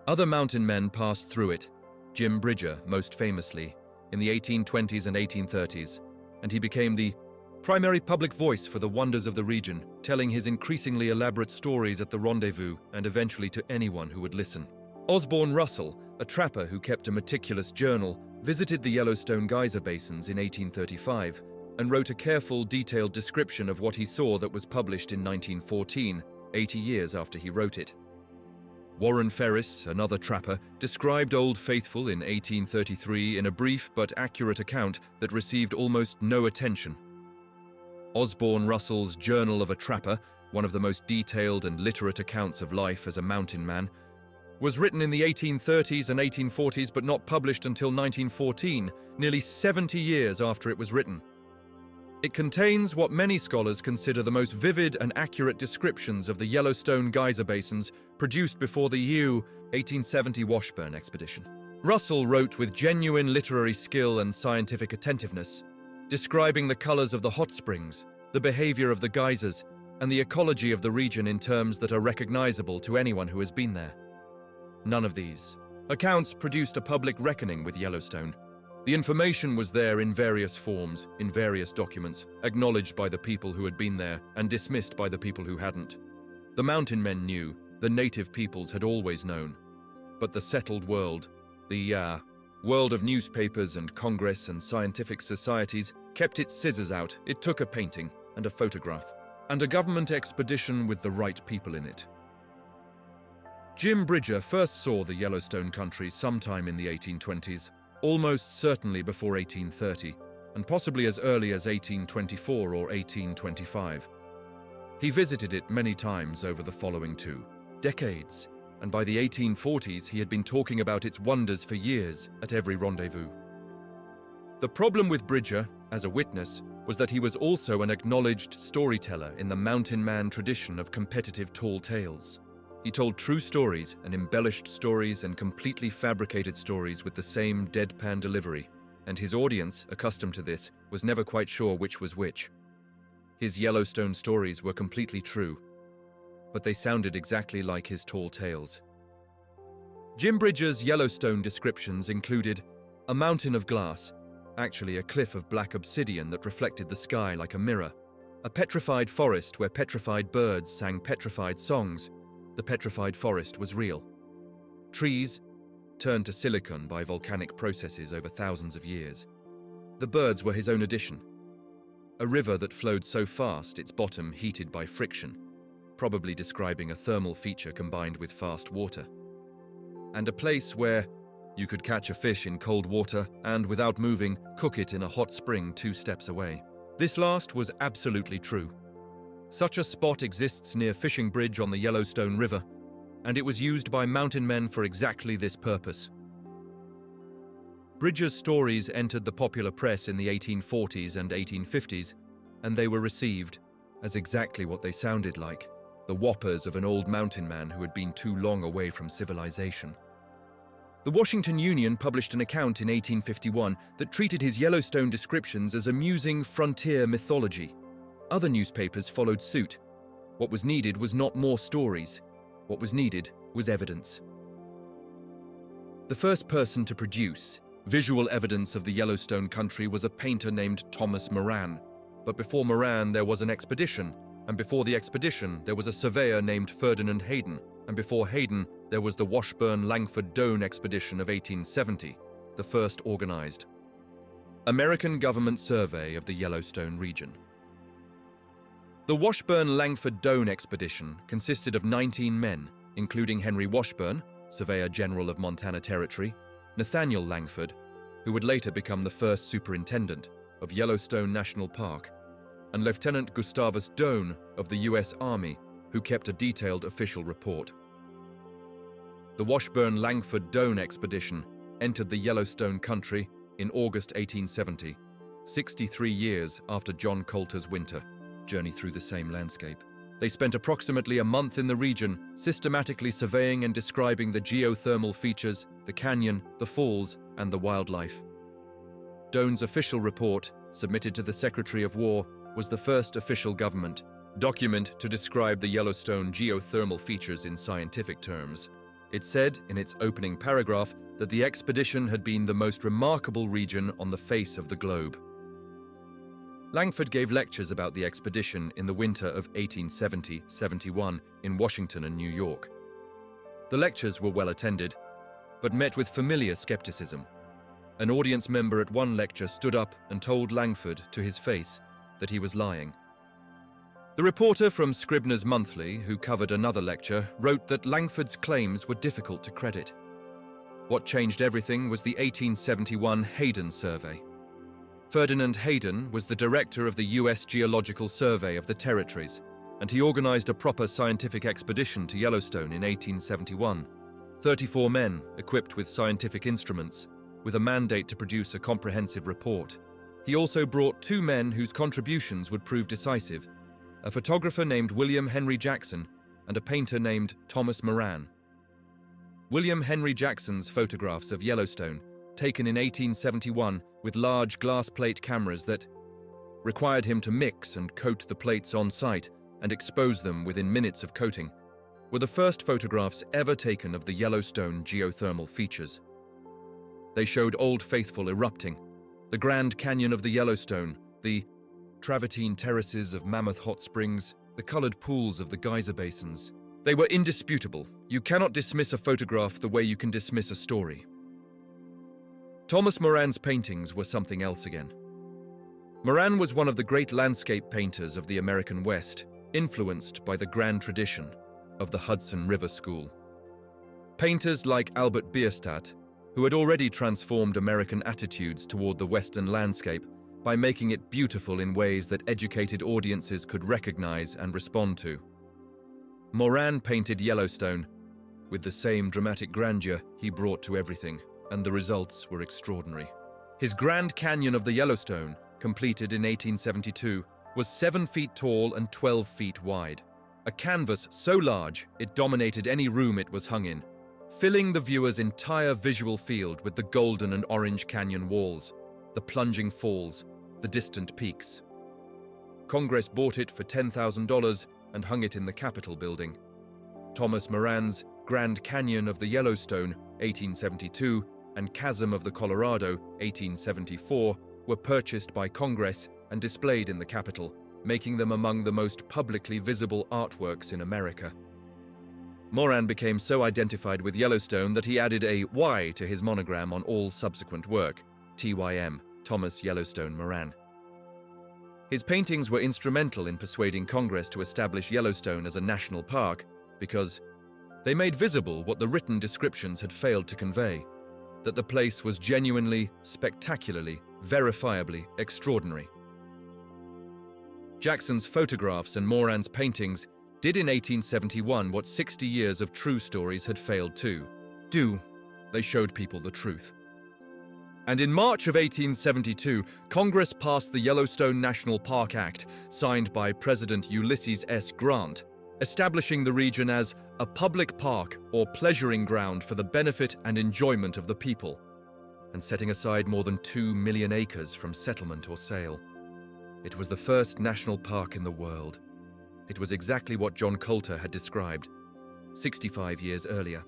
Speaker 1: Other mountain men passed through it, Jim Bridger most famously, in the 1820s and 1830s, and he became the primary public voice for the wonders of the region, telling his increasingly elaborate stories at the rendezvous and eventually to anyone who would listen. Osborne Russell, a trapper who kept a meticulous journal, visited the Yellowstone geyser basins in 1835 and wrote a careful, detailed description of what he saw that was published in 1914, 80 years after he wrote it. Warren Ferris, another trapper, described Old Faithful in 1833 in a brief but accurate account that received almost no attention. Osborne Russell's Journal of a Trapper, one of the most detailed and literate accounts of life as a mountain man, was written in the 1830s and 1840s but not published until 1914, nearly 70 years after it was written. It contains what many scholars consider the most vivid and accurate descriptions of the Yellowstone geyser basins produced before the U 1870 Washburn expedition. Russell wrote with genuine literary skill and scientific attentiveness, describing the colors of the hot springs, the behavior of the geysers, and the ecology of the region in terms that are recognizable to anyone who has been there. None of these accounts produced a public reckoning with Yellowstone. The information was there in various forms, in various documents, acknowledged by the people who had been there and dismissed by the people who hadn't. The mountain men knew, the native peoples had always known. But the settled world, the world of newspapers and Congress and scientific societies, kept its scissors out. It took a painting and a photograph, and a government expedition with the right people in it. Jim Bridger first saw the Yellowstone country sometime in the 1820s, almost certainly before 1830, and possibly as early as 1824 or 1825. He visited it many times over the following 2 decades, and by the 1840s he had been talking about its wonders for years at every rendezvous. The problem with Bridger, as a witness, was that he was also an acknowledged storyteller in the mountain man tradition of competitive tall tales. He told true stories and embellished stories and completely fabricated stories with the same deadpan delivery, and his audience, accustomed to this, was never quite sure which was which. His Yellowstone stories were completely true, but they sounded exactly like his tall tales. Jim Bridger's Yellowstone descriptions included a mountain of glass, actually a cliff of black obsidian that reflected the sky like a mirror, a petrified forest where petrified birds sang petrified songs. The petrified forest was real. Trees turned to silicon by volcanic processes over thousands of years. The birds were his own addition. A river that flowed so fast its bottom heated by friction, probably describing a thermal feature combined with fast water. And a place where you could catch a fish in cold water and, without moving, cook it in a hot spring 2 steps away. This last was absolutely true. Such a spot exists near Fishing Bridge on the Yellowstone River, and it was used by mountain men for exactly this purpose. Bridger's stories entered the popular press in the 1840s and 1850s, and they were received as exactly what they sounded like, the whoppers of an old mountain man who had been too long away from civilization. The Washington Union published an account in 1851 that treated his Yellowstone descriptions as amusing frontier mythology. Other newspapers followed suit. What was needed was not more stories. What was needed was evidence. The first person to produce visual evidence of the Yellowstone country was a painter named Thomas Moran. But before Moran there was an expedition, and before the expedition there was a surveyor named Ferdinand Hayden, and before Hayden there was the Washburn-Langford-Doane expedition of 1870, the first organized American government survey of the Yellowstone region. The Washburn-Langford-Doane expedition consisted of 19 men, including Henry Washburn, Surveyor General of Montana Territory, Nathaniel Langford, who would later become the first superintendent of Yellowstone National Park, and Lieutenant Gustavus Doane of the U.S. Army, who kept a detailed official report. The Washburn-Langford-Doane expedition entered the Yellowstone country in August 1870, 63 years after John Colter's winter journey through the same landscape. They spent approximately a month in the region, systematically surveying and describing the geothermal features, the canyon, the falls, and the wildlife. Doane's official report, submitted to the Secretary of War, was the first official government document to describe the Yellowstone geothermal features in scientific terms. It said, in its opening paragraph, that the expedition had been the most remarkable region on the face of the globe. Langford gave lectures about the expedition in the winter of 1870-71 in Washington and New York. The lectures were well attended, but met with familiar skepticism. An audience member at one lecture stood up and told Langford to his face that he was lying. The reporter from Scribner's Monthly, who covered another lecture, wrote that Langford's claims were difficult to credit. What changed everything was the 1871 Hayden survey. Ferdinand Hayden was the director of the U.S. Geological Survey of the Territories, and he organized a proper scientific expedition to Yellowstone in 1871. 34 men, equipped with scientific instruments, with a mandate to produce a comprehensive report. He also brought 2 men whose contributions would prove decisive, a photographer named William Henry Jackson and a painter named Thomas Moran. William Henry Jackson's photographs of Yellowstone, taken in 1871 with large glass plate cameras that required him to mix and coat the plates on site and expose them within minutes of coating, were the first photographs ever taken of the Yellowstone geothermal features. They showed Old Faithful erupting, the Grand Canyon of the Yellowstone, the travertine terraces of Mammoth Hot Springs, the colored pools of the geyser basins. They were indisputable. You cannot dismiss a photograph the way you can dismiss a story. Thomas Moran's paintings were something else again. Moran was one of the great landscape painters of the American West, influenced by the grand tradition of the Hudson River School. Painters like Albert Bierstadt, who had already transformed American attitudes toward the Western landscape by making it beautiful in ways that educated audiences could recognize and respond to. Moran painted Yellowstone with the same dramatic grandeur he brought to everything, and the results were extraordinary. His Grand Canyon of the Yellowstone, completed in 1872, was 7 feet tall and 12 feet wide. A canvas so large it dominated any room it was hung in, filling the viewer's entire visual field with the golden and orange canyon walls, the plunging falls, the distant peaks. Congress bought it for $10,000 and hung it in the Capitol building. Thomas Moran's Grand Canyon of the Yellowstone, 1872, and Chasm of the Colorado, 1874, were purchased by Congress and displayed in the Capitol, making them among the most publicly visible artworks in America. Moran became so identified with Yellowstone that he added a Y to his monogram on all subsequent work, TYM, Thomas Yellowstone Moran. His paintings were instrumental in persuading Congress to establish Yellowstone as a national park because they made visible what the written descriptions had failed to convey, that the place was genuinely, spectacularly, verifiably extraordinary. Jackson's photographs and Moran's paintings did in 1871 what 60 years of true stories had failed to do. They showed people the truth. And in March of 1872, Congress passed the Yellowstone National Park Act, signed by President Ulysses S. Grant, establishing the region as a public park or pleasuring ground for the benefit and enjoyment of the people, and setting aside more than 2 million acres from settlement or sale. It was the first national park in the world. It was exactly what John Colter had described 65 years earlier.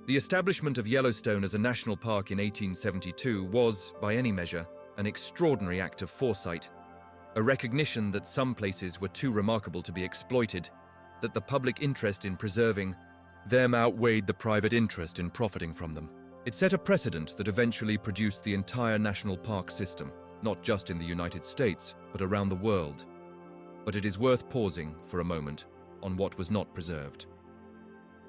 Speaker 1: The establishment of Yellowstone as a national park in 1872 was, by any measure, an extraordinary act of foresight, a recognition that some places were too remarkable to be exploited, that the public interest in preserving them outweighed the private interest in profiting from them. It set a precedent that eventually produced the entire national park system, not just in the United States, but around the world. But it is worth pausing for a moment on what was not preserved.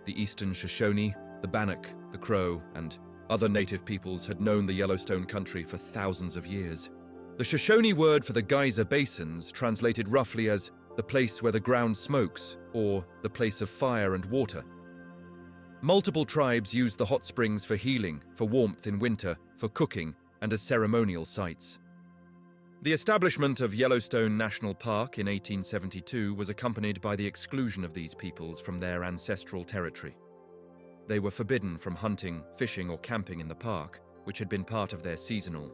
Speaker 1: The Eastern Shoshone, the Bannock, the Crow, and other native peoples had known the Yellowstone country for thousands of years. The Shoshone word for the geyser basins translated roughly as the place where the ground smokes, or the place of fire and water. Multiple tribes used the hot springs for healing, for warmth in winter, for cooking, and as ceremonial sites. The establishment of Yellowstone National Park in 1872 was accompanied by the exclusion of these peoples from their ancestral territory. They were forbidden from hunting, fishing, or camping in the park, which had been part of their seasonal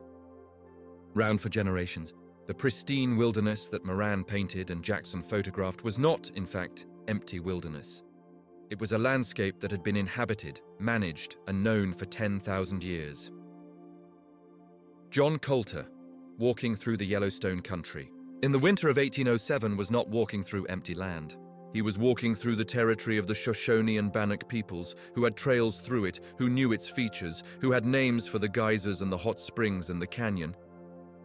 Speaker 1: round for generations. The pristine wilderness that Moran painted and Jackson photographed was not, in fact, empty wilderness. It was a landscape that had been inhabited, managed, and known for 10,000 years. John Colter, walking through the Yellowstone country, in the winter of 1807, was not walking through empty land. He was walking through the territory of the Shoshone and Bannock peoples, who had trails through it, who knew its features, who had names for the geysers and the hot springs and the canyon.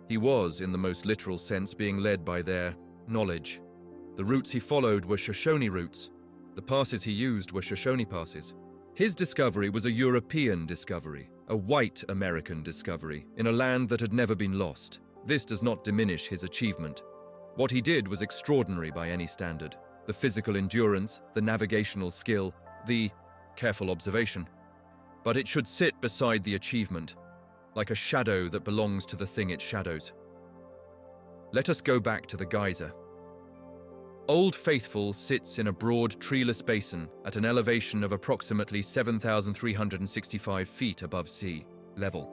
Speaker 1: He was, in the most literal sense, being led by their knowledge. The routes he followed were Shoshone routes. The passes he used were Shoshone passes. His discovery was a European discovery, a white American discovery, in a land that had never been lost. This does not diminish his achievement. What he did was extraordinary by any standard. The physical endurance, the navigational skill, the careful observation. But it should sit beside the achievement, like a shadow that belongs to the thing it shadows. Let us go back to the geyser. Old Faithful sits in a broad, treeless basin at an elevation of approximately 7,365 feet above sea level,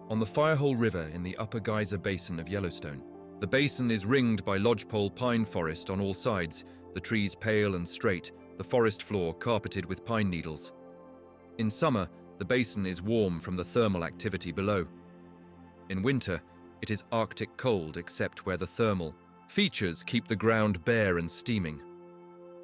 Speaker 1: on the Firehole River in the upper geyser basin of Yellowstone. The basin is ringed by lodgepole pine forest on all sides, the trees pale and straight, the forest floor carpeted with pine needles. In summer, The basin is warm from the thermal activity below. In winter, it is Arctic cold except where the thermal features keep the ground bare and steaming.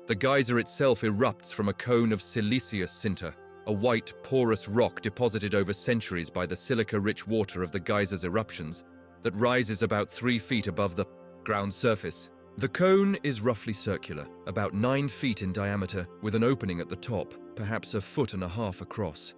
Speaker 1: The geyser itself erupts from a cone of siliceous sinter, a white, porous rock deposited over centuries by the silica-rich water of the geyser's eruptions that rises about 3 feet above the ground surface. The cone is roughly circular, about 9 feet in diameter, with an opening at the top, perhaps 1.5 feet across.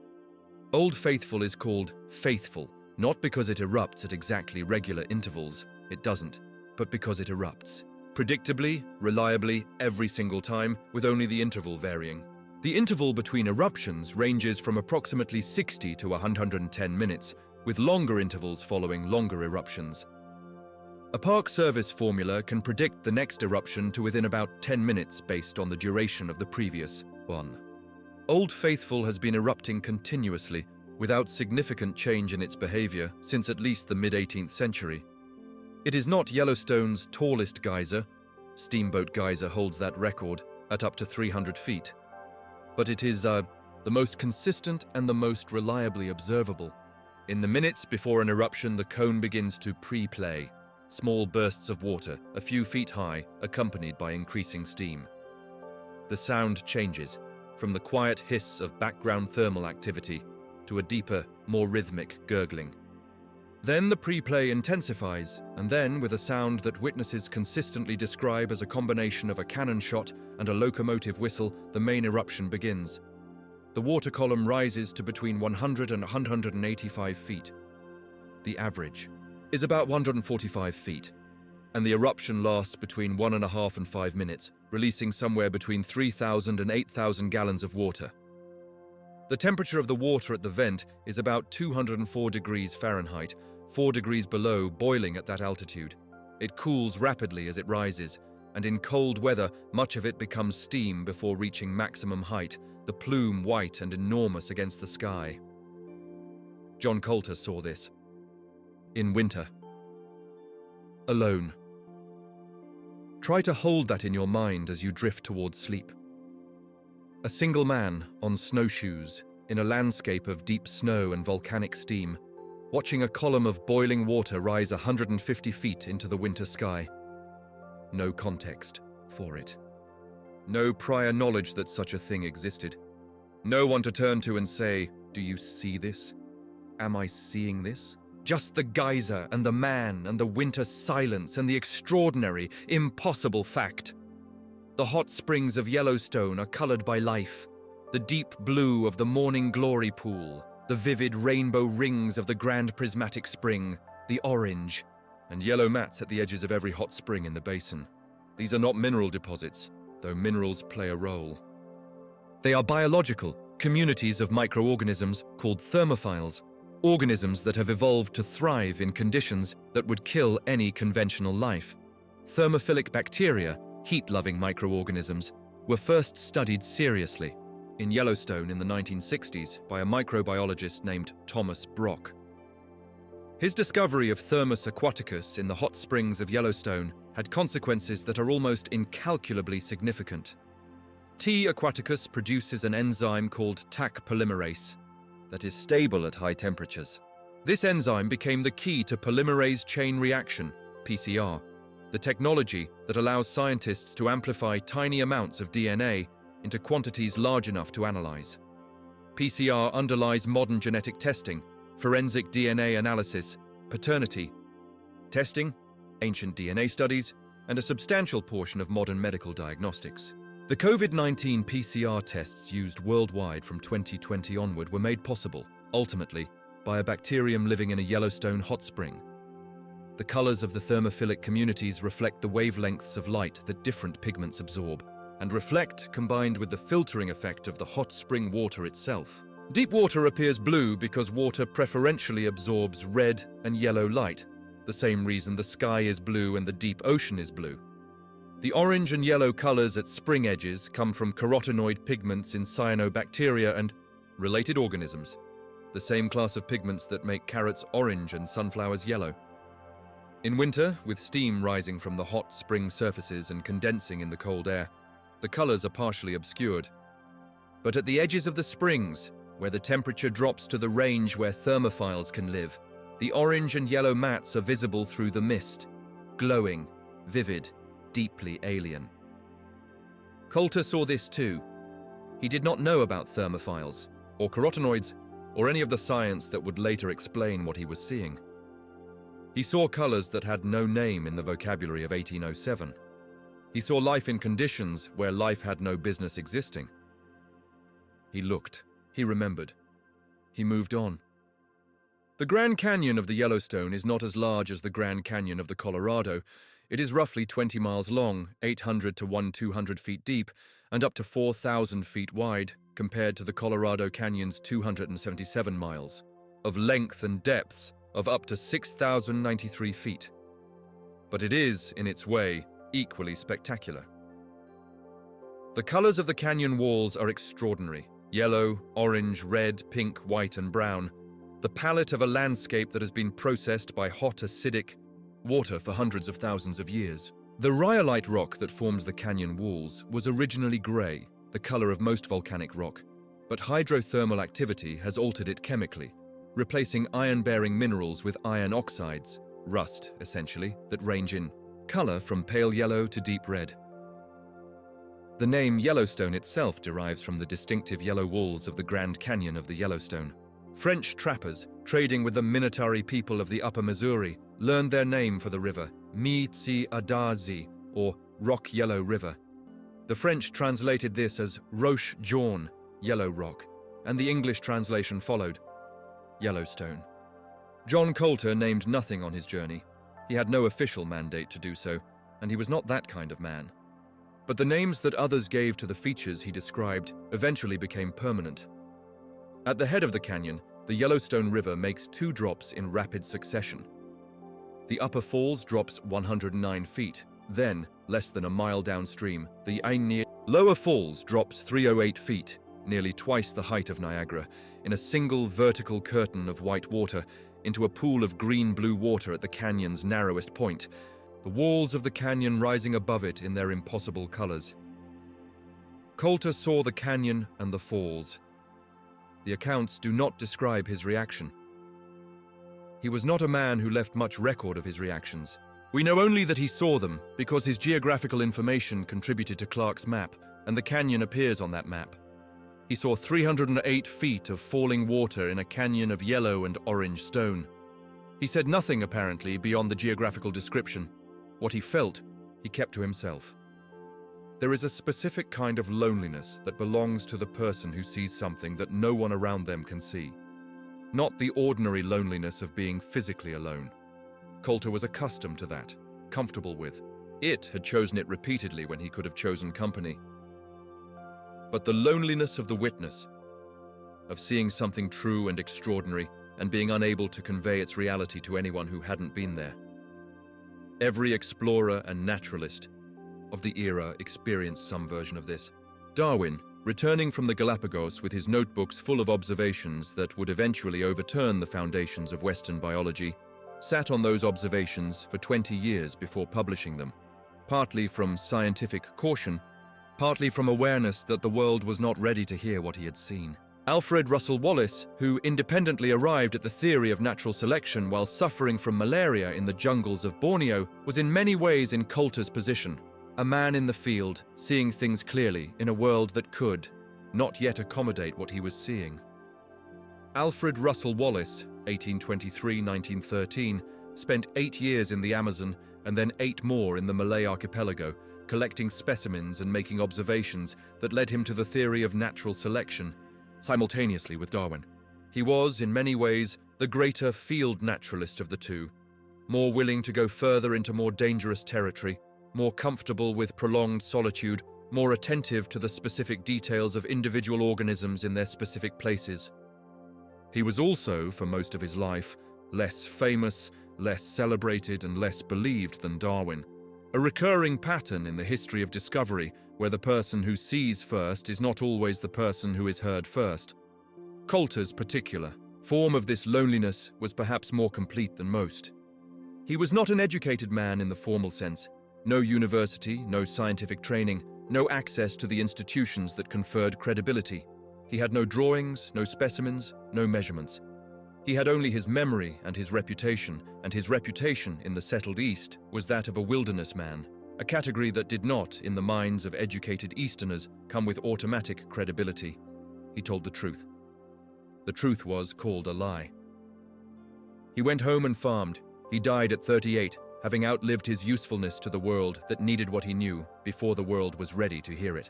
Speaker 1: Old Faithful is called Faithful, not because it erupts at exactly regular intervals, it doesn't, but because it erupts. Predictably, reliably, every single time, with only the interval varying. The interval between eruptions ranges from approximately 60 to 110 minutes, with longer intervals following longer eruptions. A Park Service formula can predict the next eruption to within about 10 minutes based on the duration of the previous one. Old Faithful has been erupting continuously, without significant change in its behavior, since at least the mid-18th century. It is not Yellowstone's tallest geyser. Steamboat Geyser holds that record at up to 300 feet. But it is the most consistent and the most reliably observable. In the minutes before an eruption, the cone begins to pre-play. Small bursts of water, a few feet high, accompanied by increasing steam. The sound changes from the quiet hiss of background thermal activity to a deeper, more rhythmic gurgling. Then the pre-play intensifies, and then, with a sound that witnesses consistently describe as a combination of a cannon shot and a locomotive whistle, the main eruption begins. The water column rises to between 100 and 185 feet. The average is about 145 feet, and the eruption lasts between 1.5 and 5 minutes, releasing somewhere between 3,000 and 8,000 gallons of water. The temperature of the water at the vent is about 204 degrees Fahrenheit, 4 degrees below boiling at that altitude. It cools rapidly as it rises, and in cold weather, much of it becomes steam before reaching maximum height, the plume white and enormous against the sky. John Colter saw this. In winter. Alone. Try to hold that in your mind as you drift towards sleep. A single man on snowshoes in a landscape of deep snow and volcanic steam, watching a column of boiling water rise 150 feet into the winter sky. No context for it. No prior knowledge that such a thing existed. No one to turn to and say, "Do you see this? Am I seeing this?" Just the geyser and the man and the winter silence and the extraordinary, impossible fact. The hot springs of Yellowstone are colored by life. The deep blue of the morning glory pool, the vivid rainbow rings of the grand prismatic spring, the orange, and yellow mats at the edges of every hot spring in the basin. These are not mineral deposits, though minerals play a role. They are biological communities of microorganisms called thermophiles, organisms that have evolved to thrive in conditions that would kill any conventional life. Thermophilic bacteria, heat-loving microorganisms, were first studied seriously in Yellowstone in the 1960s by a microbiologist named Thomas Brock. His discovery of Thermus aquaticus in the hot springs of Yellowstone had consequences that are almost incalculably significant. T. aquaticus produces an enzyme called Taq polymerase that is stable at high temperatures. This enzyme became the key to polymerase chain reaction, PCR, the technology that allows scientists to amplify tiny amounts of DNA into quantities large enough to analyze. PCR underlies modern genetic testing, forensic DNA analysis, paternity testing, ancient DNA studies, and a substantial portion of modern medical diagnostics. The COVID-19 PCR tests used worldwide from 2020 onward were made possible, ultimately, by a bacterium living in a Yellowstone hot spring. The colors of the thermophilic communities reflect the wavelengths of light that different pigments absorb, and reflect combined with the filtering effect of the hot spring water itself. Deep water appears blue because water preferentially absorbs red and yellow light, the same reason the sky is blue and the deep ocean is blue. The orange and yellow colors at spring edges come from carotenoid pigments in cyanobacteria and related organisms, the same class of pigments that make carrots orange and sunflowers yellow. In winter, with steam rising from the hot spring surfaces and condensing in the cold air, the colors are partially obscured. But at the edges of the springs, where the temperature drops to the range where thermophiles can live. The orange and yellow mats are visible through the mist, glowing, vivid, deeply alien. Colter saw this too. He did not know about thermophiles, or carotenoids, or any of the science that would later explain what he was seeing. He saw colors that had no name in the vocabulary of 1807. He saw life in conditions where life had no business existing. He looked. He remembered. He moved on. The Grand Canyon of the Yellowstone is not as large as the Grand Canyon of the Colorado. It is roughly 20 miles long, 800 to 1,200 feet deep, and up to 4,000 feet wide, compared to the Colorado Canyon's 277 miles, of length and depths of up to 6,093 feet. But it is, in its way, equally spectacular. The colors of the canyon walls are extraordinary. Yellow, orange, red, pink, white, and brown. The palette of a landscape that has been processed by hot, acidic water for hundreds of thousands of years. The rhyolite rock that forms the canyon walls was originally grey, the color of most volcanic rock, but hydrothermal activity has altered it chemically, replacing iron-bearing minerals with iron oxides, rust, essentially, that range in color from pale yellow to deep red. The name Yellowstone itself derives from the distinctive yellow walls of the Grand Canyon of the Yellowstone. French trappers, trading with the Minotari people of the Upper Missouri, learned their name for the river, Mi-Tsi-Adazi, or Rock Yellow River. The French translated this as Roche Jaune, Yellow Rock, and the English translation followed, Yellowstone. John Colter named nothing on his journey. He had no official mandate to do so, and he was not that kind of man. But the names that others gave to the features he described eventually became permanent. At the head of the canyon, the Yellowstone River makes two drops in rapid succession. The upper falls drops 109 feet. Then, less than a mile downstream, the lower falls drops 308 feet, nearly twice the height of Niagara, in a single vertical curtain of white water into a pool of green-blue water at the canyon's narrowest point, the walls of the canyon rising above it in their impossible colors. Colter saw the canyon and the falls. The accounts do not describe his reaction. He was not a man who left much record of his reactions. We know only that he saw them because his geographical information contributed to Clark's map, and the canyon appears on that map. He saw 308 feet of falling water in a canyon of yellow and orange stone. He said nothing, apparently, beyond the geographical description. What he felt, he kept to himself. There is a specific kind of loneliness that belongs to the person who sees something that no one around them can see. Not the ordinary loneliness of being physically alone. Colter was accustomed to that, comfortable with. It had chosen it repeatedly when he could have chosen company. But the loneliness of the witness, of seeing something true and extraordinary and being unable to convey its reality to anyone who hadn't been there. Every explorer and naturalist of the era experienced some version of this. Darwin, returning from the Galapagos with his notebooks full of observations that would eventually overturn the foundations of Western biology, sat on those observations for 20 years before publishing them, partly from scientific caution, partly from awareness that the world was not ready to hear what he had seen. Alfred Russel Wallace, who independently arrived at the theory of natural selection while suffering from malaria in the jungles of Borneo, was in many ways in Colter's position, a man in the field, seeing things clearly in a world that could not yet accommodate what he was seeing. Alfred Russel Wallace, 1823-1913, spent 8 years in the Amazon and then 8 more in the Malay archipelago, collecting specimens and making observations that led him to the theory of natural selection, simultaneously with Darwin. He was, in many ways, the greater field naturalist of the two, more willing to go further into more dangerous territory, more comfortable with prolonged solitude, more attentive to the specific details of individual organisms in their specific places. He was also, for most of his life, less famous, less celebrated, and less believed than Darwin. A recurring pattern in the history of discovery, where the person who sees first is not always the person who is heard first. Colter's particular form of this loneliness was perhaps more complete than most. He was not an educated man in the formal sense. No university, no scientific training, no access to the institutions that conferred credibility. He had no drawings, no specimens, no measurements. He had only his memory and his reputation in the settled East was that of a wilderness man, a category that did not, in the minds of educated Easterners, come with automatic credibility. He told the truth. The truth was called a lie. He went home and farmed. He died at 38, having outlived his usefulness to the world that needed what he knew before the world was ready to hear it.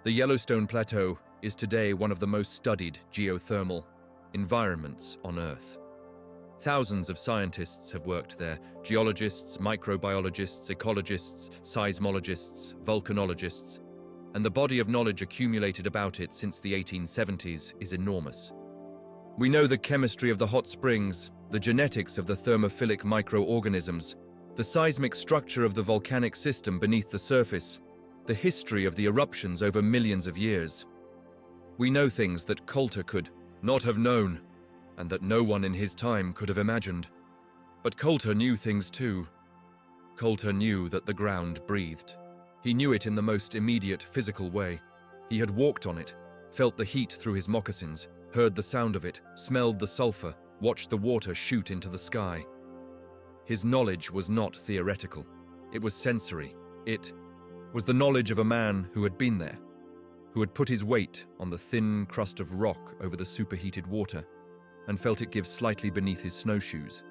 Speaker 1: The Yellowstone Plateau is today one of the most studied geothermal environments on Earth. Thousands of scientists have worked there: geologists, microbiologists, ecologists, seismologists, volcanologists, and the body of knowledge accumulated about it since the 1870s is enormous. We know the chemistry of the hot springs, the genetics of the thermophilic microorganisms, the seismic structure of the volcanic system beneath the surface, the history of the eruptions over millions of years. We know things that Colter could not have known, and that no one in his time could have imagined. But Colter knew things too. Colter knew that the ground breathed. He knew it in the most immediate physical way. He had walked on it, felt the heat through his moccasins, heard the sound of it, smelled the sulfur, watched the water shoot into the sky. His knowledge was not theoretical. It was sensory. It was the knowledge of a man who had been there, who had put his weight on the thin crust of rock over the superheated water and felt it give slightly beneath his snowshoes.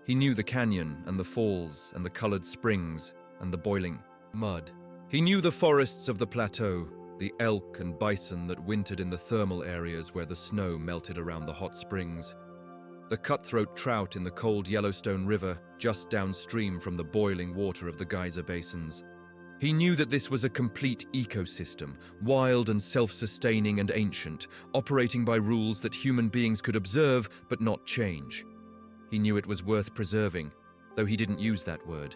Speaker 1: He knew the canyon and the falls and the colored springs and the boiling mud. He knew the forests of the plateau, the elk and bison that wintered in the thermal areas where the snow melted around the hot springs, the cutthroat trout in the cold Yellowstone River just downstream from the boiling water of the geyser basins. He knew that this was a complete ecosystem, wild and self-sustaining and ancient, operating by rules that human beings could observe but not change. He knew it was worth preserving, though he didn't use that word.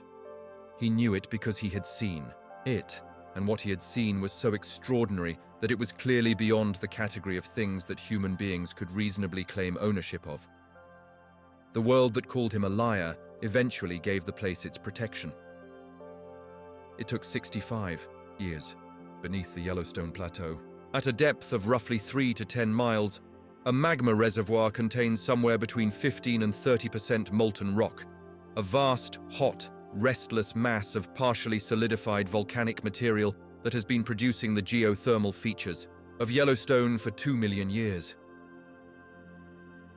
Speaker 1: He knew it because he had seen it, and what he had seen was so extraordinary that it was clearly beyond the category of things that human beings could reasonably claim ownership of. The world that called him a liar eventually gave the place its protection. It took 65 years beneath the Yellowstone Plateau. At a depth of roughly 3 to 10 miles, a magma reservoir contains somewhere between 15 and 30% molten rock, a vast, hot, restless mass of partially solidified volcanic material that has been producing the geothermal features of Yellowstone for 2 million years.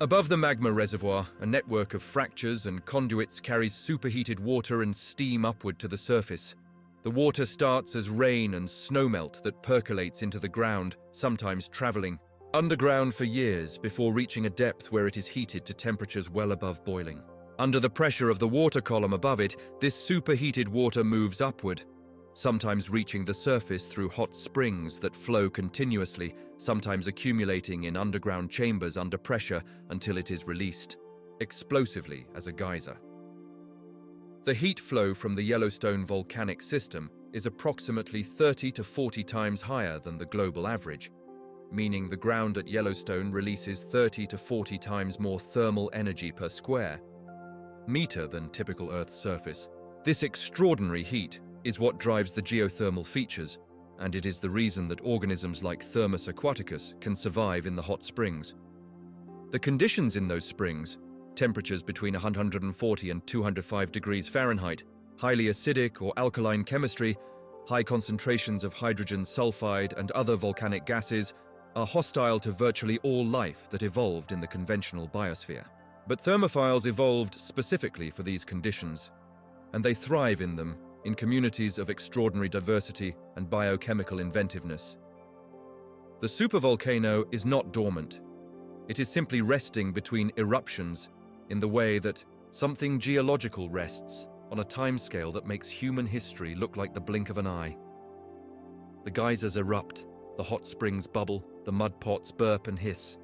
Speaker 1: Above the magma reservoir, a network of fractures and conduits carries superheated water and steam upward to the surface. The water starts as rain and snowmelt that percolates into the ground, sometimes traveling underground for years before reaching a depth where it is heated to temperatures well above boiling. Under the pressure of the water column above it, this superheated water moves upward, sometimes reaching the surface through hot springs that flow continuously, sometimes accumulating in underground chambers under pressure until it is released explosively as a geyser. The heat flow from the Yellowstone volcanic system is approximately 30 to 40 times higher than the global average, meaning the ground at Yellowstone releases 30 to 40 times more thermal energy per square meter than typical Earth's surface. This extraordinary heat is what drives the geothermal features, and it is the reason that organisms like Thermus aquaticus can survive in the hot springs. The conditions in those springs, temperatures between 140 and 205 degrees Fahrenheit, highly acidic or alkaline chemistry, high concentrations of hydrogen sulfide and other volcanic gases, are hostile to virtually all life that evolved in the conventional biosphere. But thermophiles evolved specifically for these conditions, and they thrive in them in communities of extraordinary diversity and biochemical inventiveness. The supervolcano is not dormant. It is simply resting between eruptions in the way that something geological rests on a timescale that makes human history look like the blink of an eye. The geysers erupt, the hot springs bubble, the mud pots burp and hiss.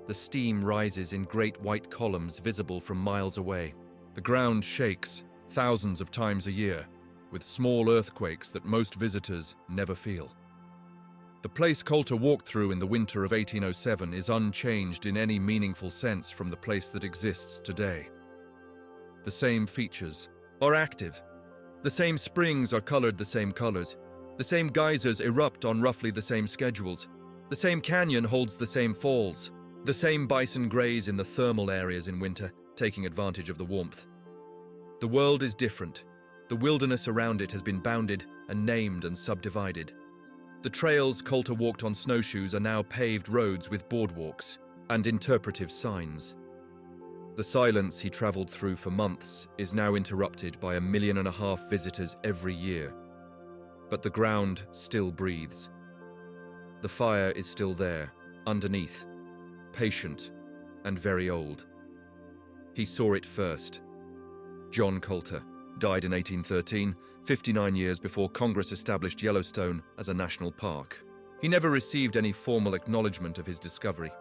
Speaker 1: The steam rises in great white columns visible from miles away. The ground shakes thousands of times a year, with small earthquakes that most visitors never feel. The place Colter walked through in the winter of 1807 is unchanged in any meaningful sense from the place that exists today. The same features are active. The same springs are colored the same colors. The same geysers erupt on roughly the same schedules. The same canyon holds the same falls. The same bison graze in the thermal areas in winter, taking advantage of the warmth. The world is different. The wilderness around it has been bounded and named and subdivided. The trails Colter walked on snowshoes are now paved roads with boardwalks and interpretive signs. The silence he traveled through for months is now interrupted by 1.5 million visitors every year. But the ground still breathes. The fire is still there, underneath, patient and very old. He saw it first. John Colter died in 1813, 59 years before Congress established Yellowstone as a national park. He never received any formal acknowledgement of his discovery.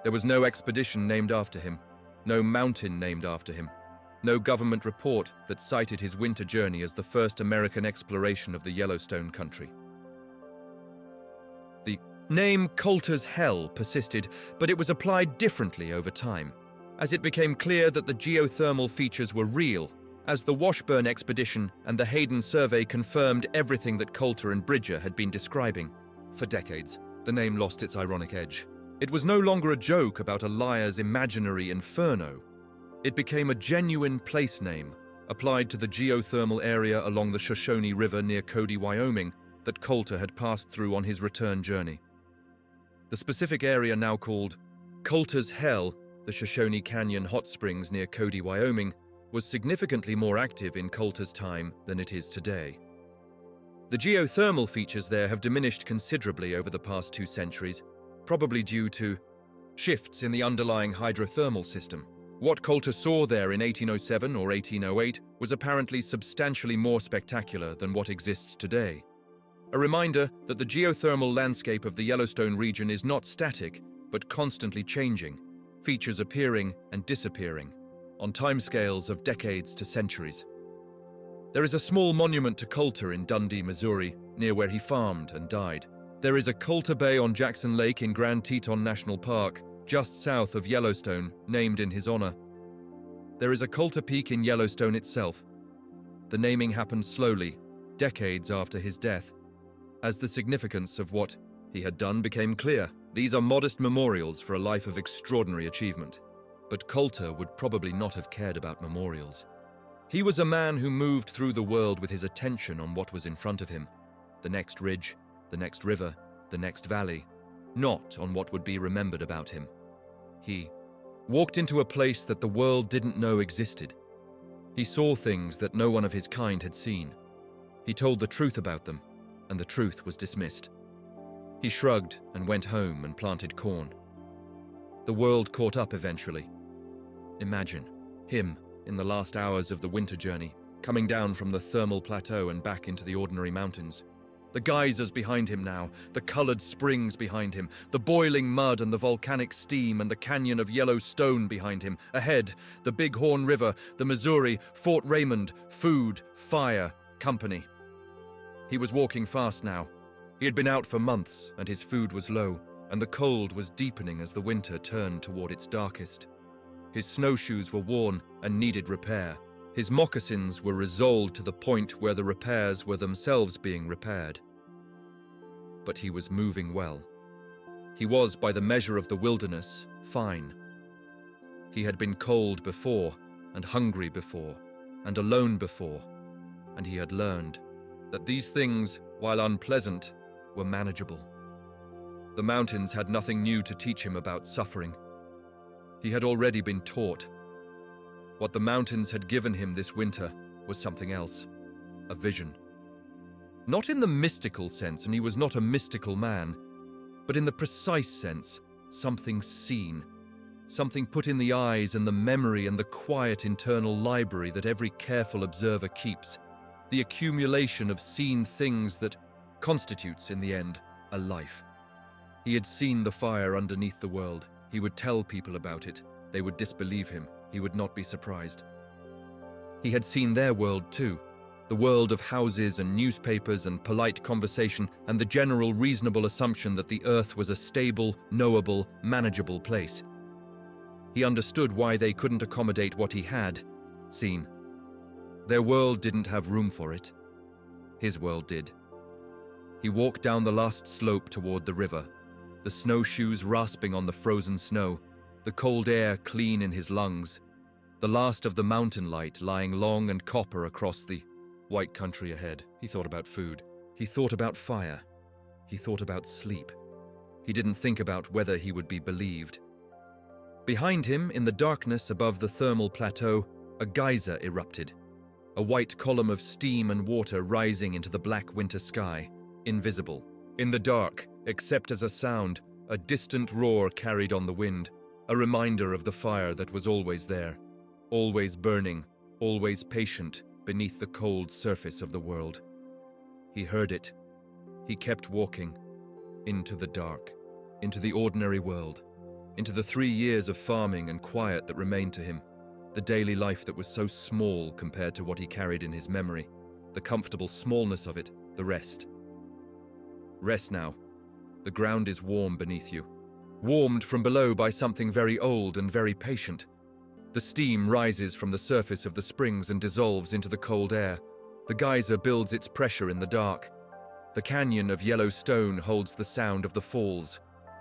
Speaker 1: There was no expedition named after him, no mountain named after him, no government report that cited his winter journey as the first American exploration of the Yellowstone country. The name Colter's Hell persisted, but it was applied differently over time, as it became clear that the geothermal features were real, as the Washburn expedition and the Hayden survey confirmed everything that Colter and Bridger had been describing. For decades, the name lost its ironic edge. It was no longer a joke about a liar's imaginary inferno. It became a genuine place name, applied to the geothermal area along the Shoshone River near Cody, Wyoming, that Colter had passed through on his return journey. The specific area now called Colter's Hell, the Shoshone Canyon hot springs near Cody, Wyoming, was significantly more active in Colter's time than it is today. The geothermal features there have diminished considerably over the past 2 centuries, probably due to shifts in the underlying hydrothermal system. What Colter saw there in 1807 or 1808 was apparently substantially more spectacular than what exists today. A reminder that the geothermal landscape of the Yellowstone region is not static, but constantly changing, features appearing and disappearing, on timescales of decades to centuries. There is a small monument to Colter in Dundee, Missouri, near where he farmed and died. There is a Colter Bay on Jackson Lake in Grand Teton National Park, just south of Yellowstone, named in his honor. There is a Colter Peak in Yellowstone itself. The naming happened slowly, decades after his death, as the significance of what he had done became clear. These are modest memorials for a life of extraordinary achievement. But Colter would probably not have cared about memorials. He was a man who moved through the world with his attention on what was in front of him, the next ridge, the next river, the next valley, not on what would be remembered about him. He walked into a place that the world didn't know existed. He saw things that no one of his kind had seen. He told the truth about them, and the truth was dismissed. He shrugged and went home and planted corn. The world caught up eventually. Imagine him in the last hours of the winter journey, coming down from the thermal plateau and back into the ordinary mountains. The geysers behind him now, the colored springs behind him, the boiling mud and the volcanic steam and the canyon of Yellowstone behind him. Ahead, the Bighorn River, the Missouri, Fort Raymond, food, fire, company. He was walking fast now. He had been out for months and his food was low, and the cold was deepening as the winter turned toward its darkest. His snowshoes were worn and needed repair. His moccasins were resoled to the point where the repairs were themselves being repaired. But he was moving well. He was, by the measure of the wilderness, fine. He had been cold before, and hungry before, and alone before, and he had learned that these things, while unpleasant, were manageable. The mountains had nothing new to teach him about suffering. He had already been taught. What the mountains had given him this winter was something else, a vision. Not in the mystical sense, and he was not a mystical man, but in the precise sense, something seen, something put in the eyes and the memory and the quiet internal library that every careful observer keeps, the accumulation of seen things that constitutes, in the end, a life. He had seen the fire underneath the world. He would tell people about it. They would disbelieve him. He would not be surprised. He had seen their world too, the world of houses and newspapers and polite conversation and the general reasonable assumption that the earth was a stable, knowable, manageable place. He understood why they couldn't accommodate what he had seen. Their world didn't have room for it. His world did. He walked down the last slope toward the river, the snowshoes rasping on the frozen snow, the cold air clean in his lungs, the last of the mountain light lying long and copper across the white country ahead. He thought about food. He thought about fire. He thought about sleep. He didn't think about whether he would be believed. Behind him, in the darkness above the thermal plateau, a geyser erupted, a white column of steam and water rising into the black winter sky, invisible. In the dark, except as a sound, a distant roar carried on the wind, a reminder of the fire that was always there, always burning, always patient beneath the cold surface of the world. He heard it. He kept walking, into the dark, into the ordinary world, into the 3 years of farming and quiet that remained to him, the daily life that was so small compared to what he carried in his memory, the comfortable smallness of it, the rest. Rest now. The ground is warm beneath you, warmed from below by something very old and very patient. The steam rises from the surface of the springs and dissolves into the cold air. The geyser builds its pressure in the dark. The canyon of Yellowstone holds the sound of the falls.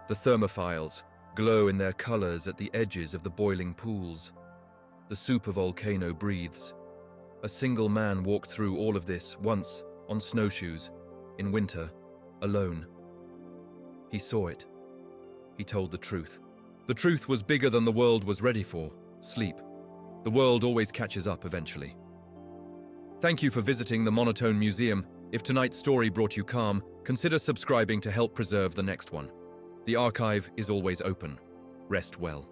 Speaker 1: The thermophiles glow in their colors at the edges of the boiling pools. The supervolcano breathes. A single man walked through all of this once, on snowshoes, in winter, alone. He saw it. He told the truth. The truth was bigger than the world was ready for. Sleep. The world always catches up eventually. Thank you for visiting the Monotone Museum. If tonight's story brought you calm, consider subscribing to help preserve the next one. The archive is always open. Rest well.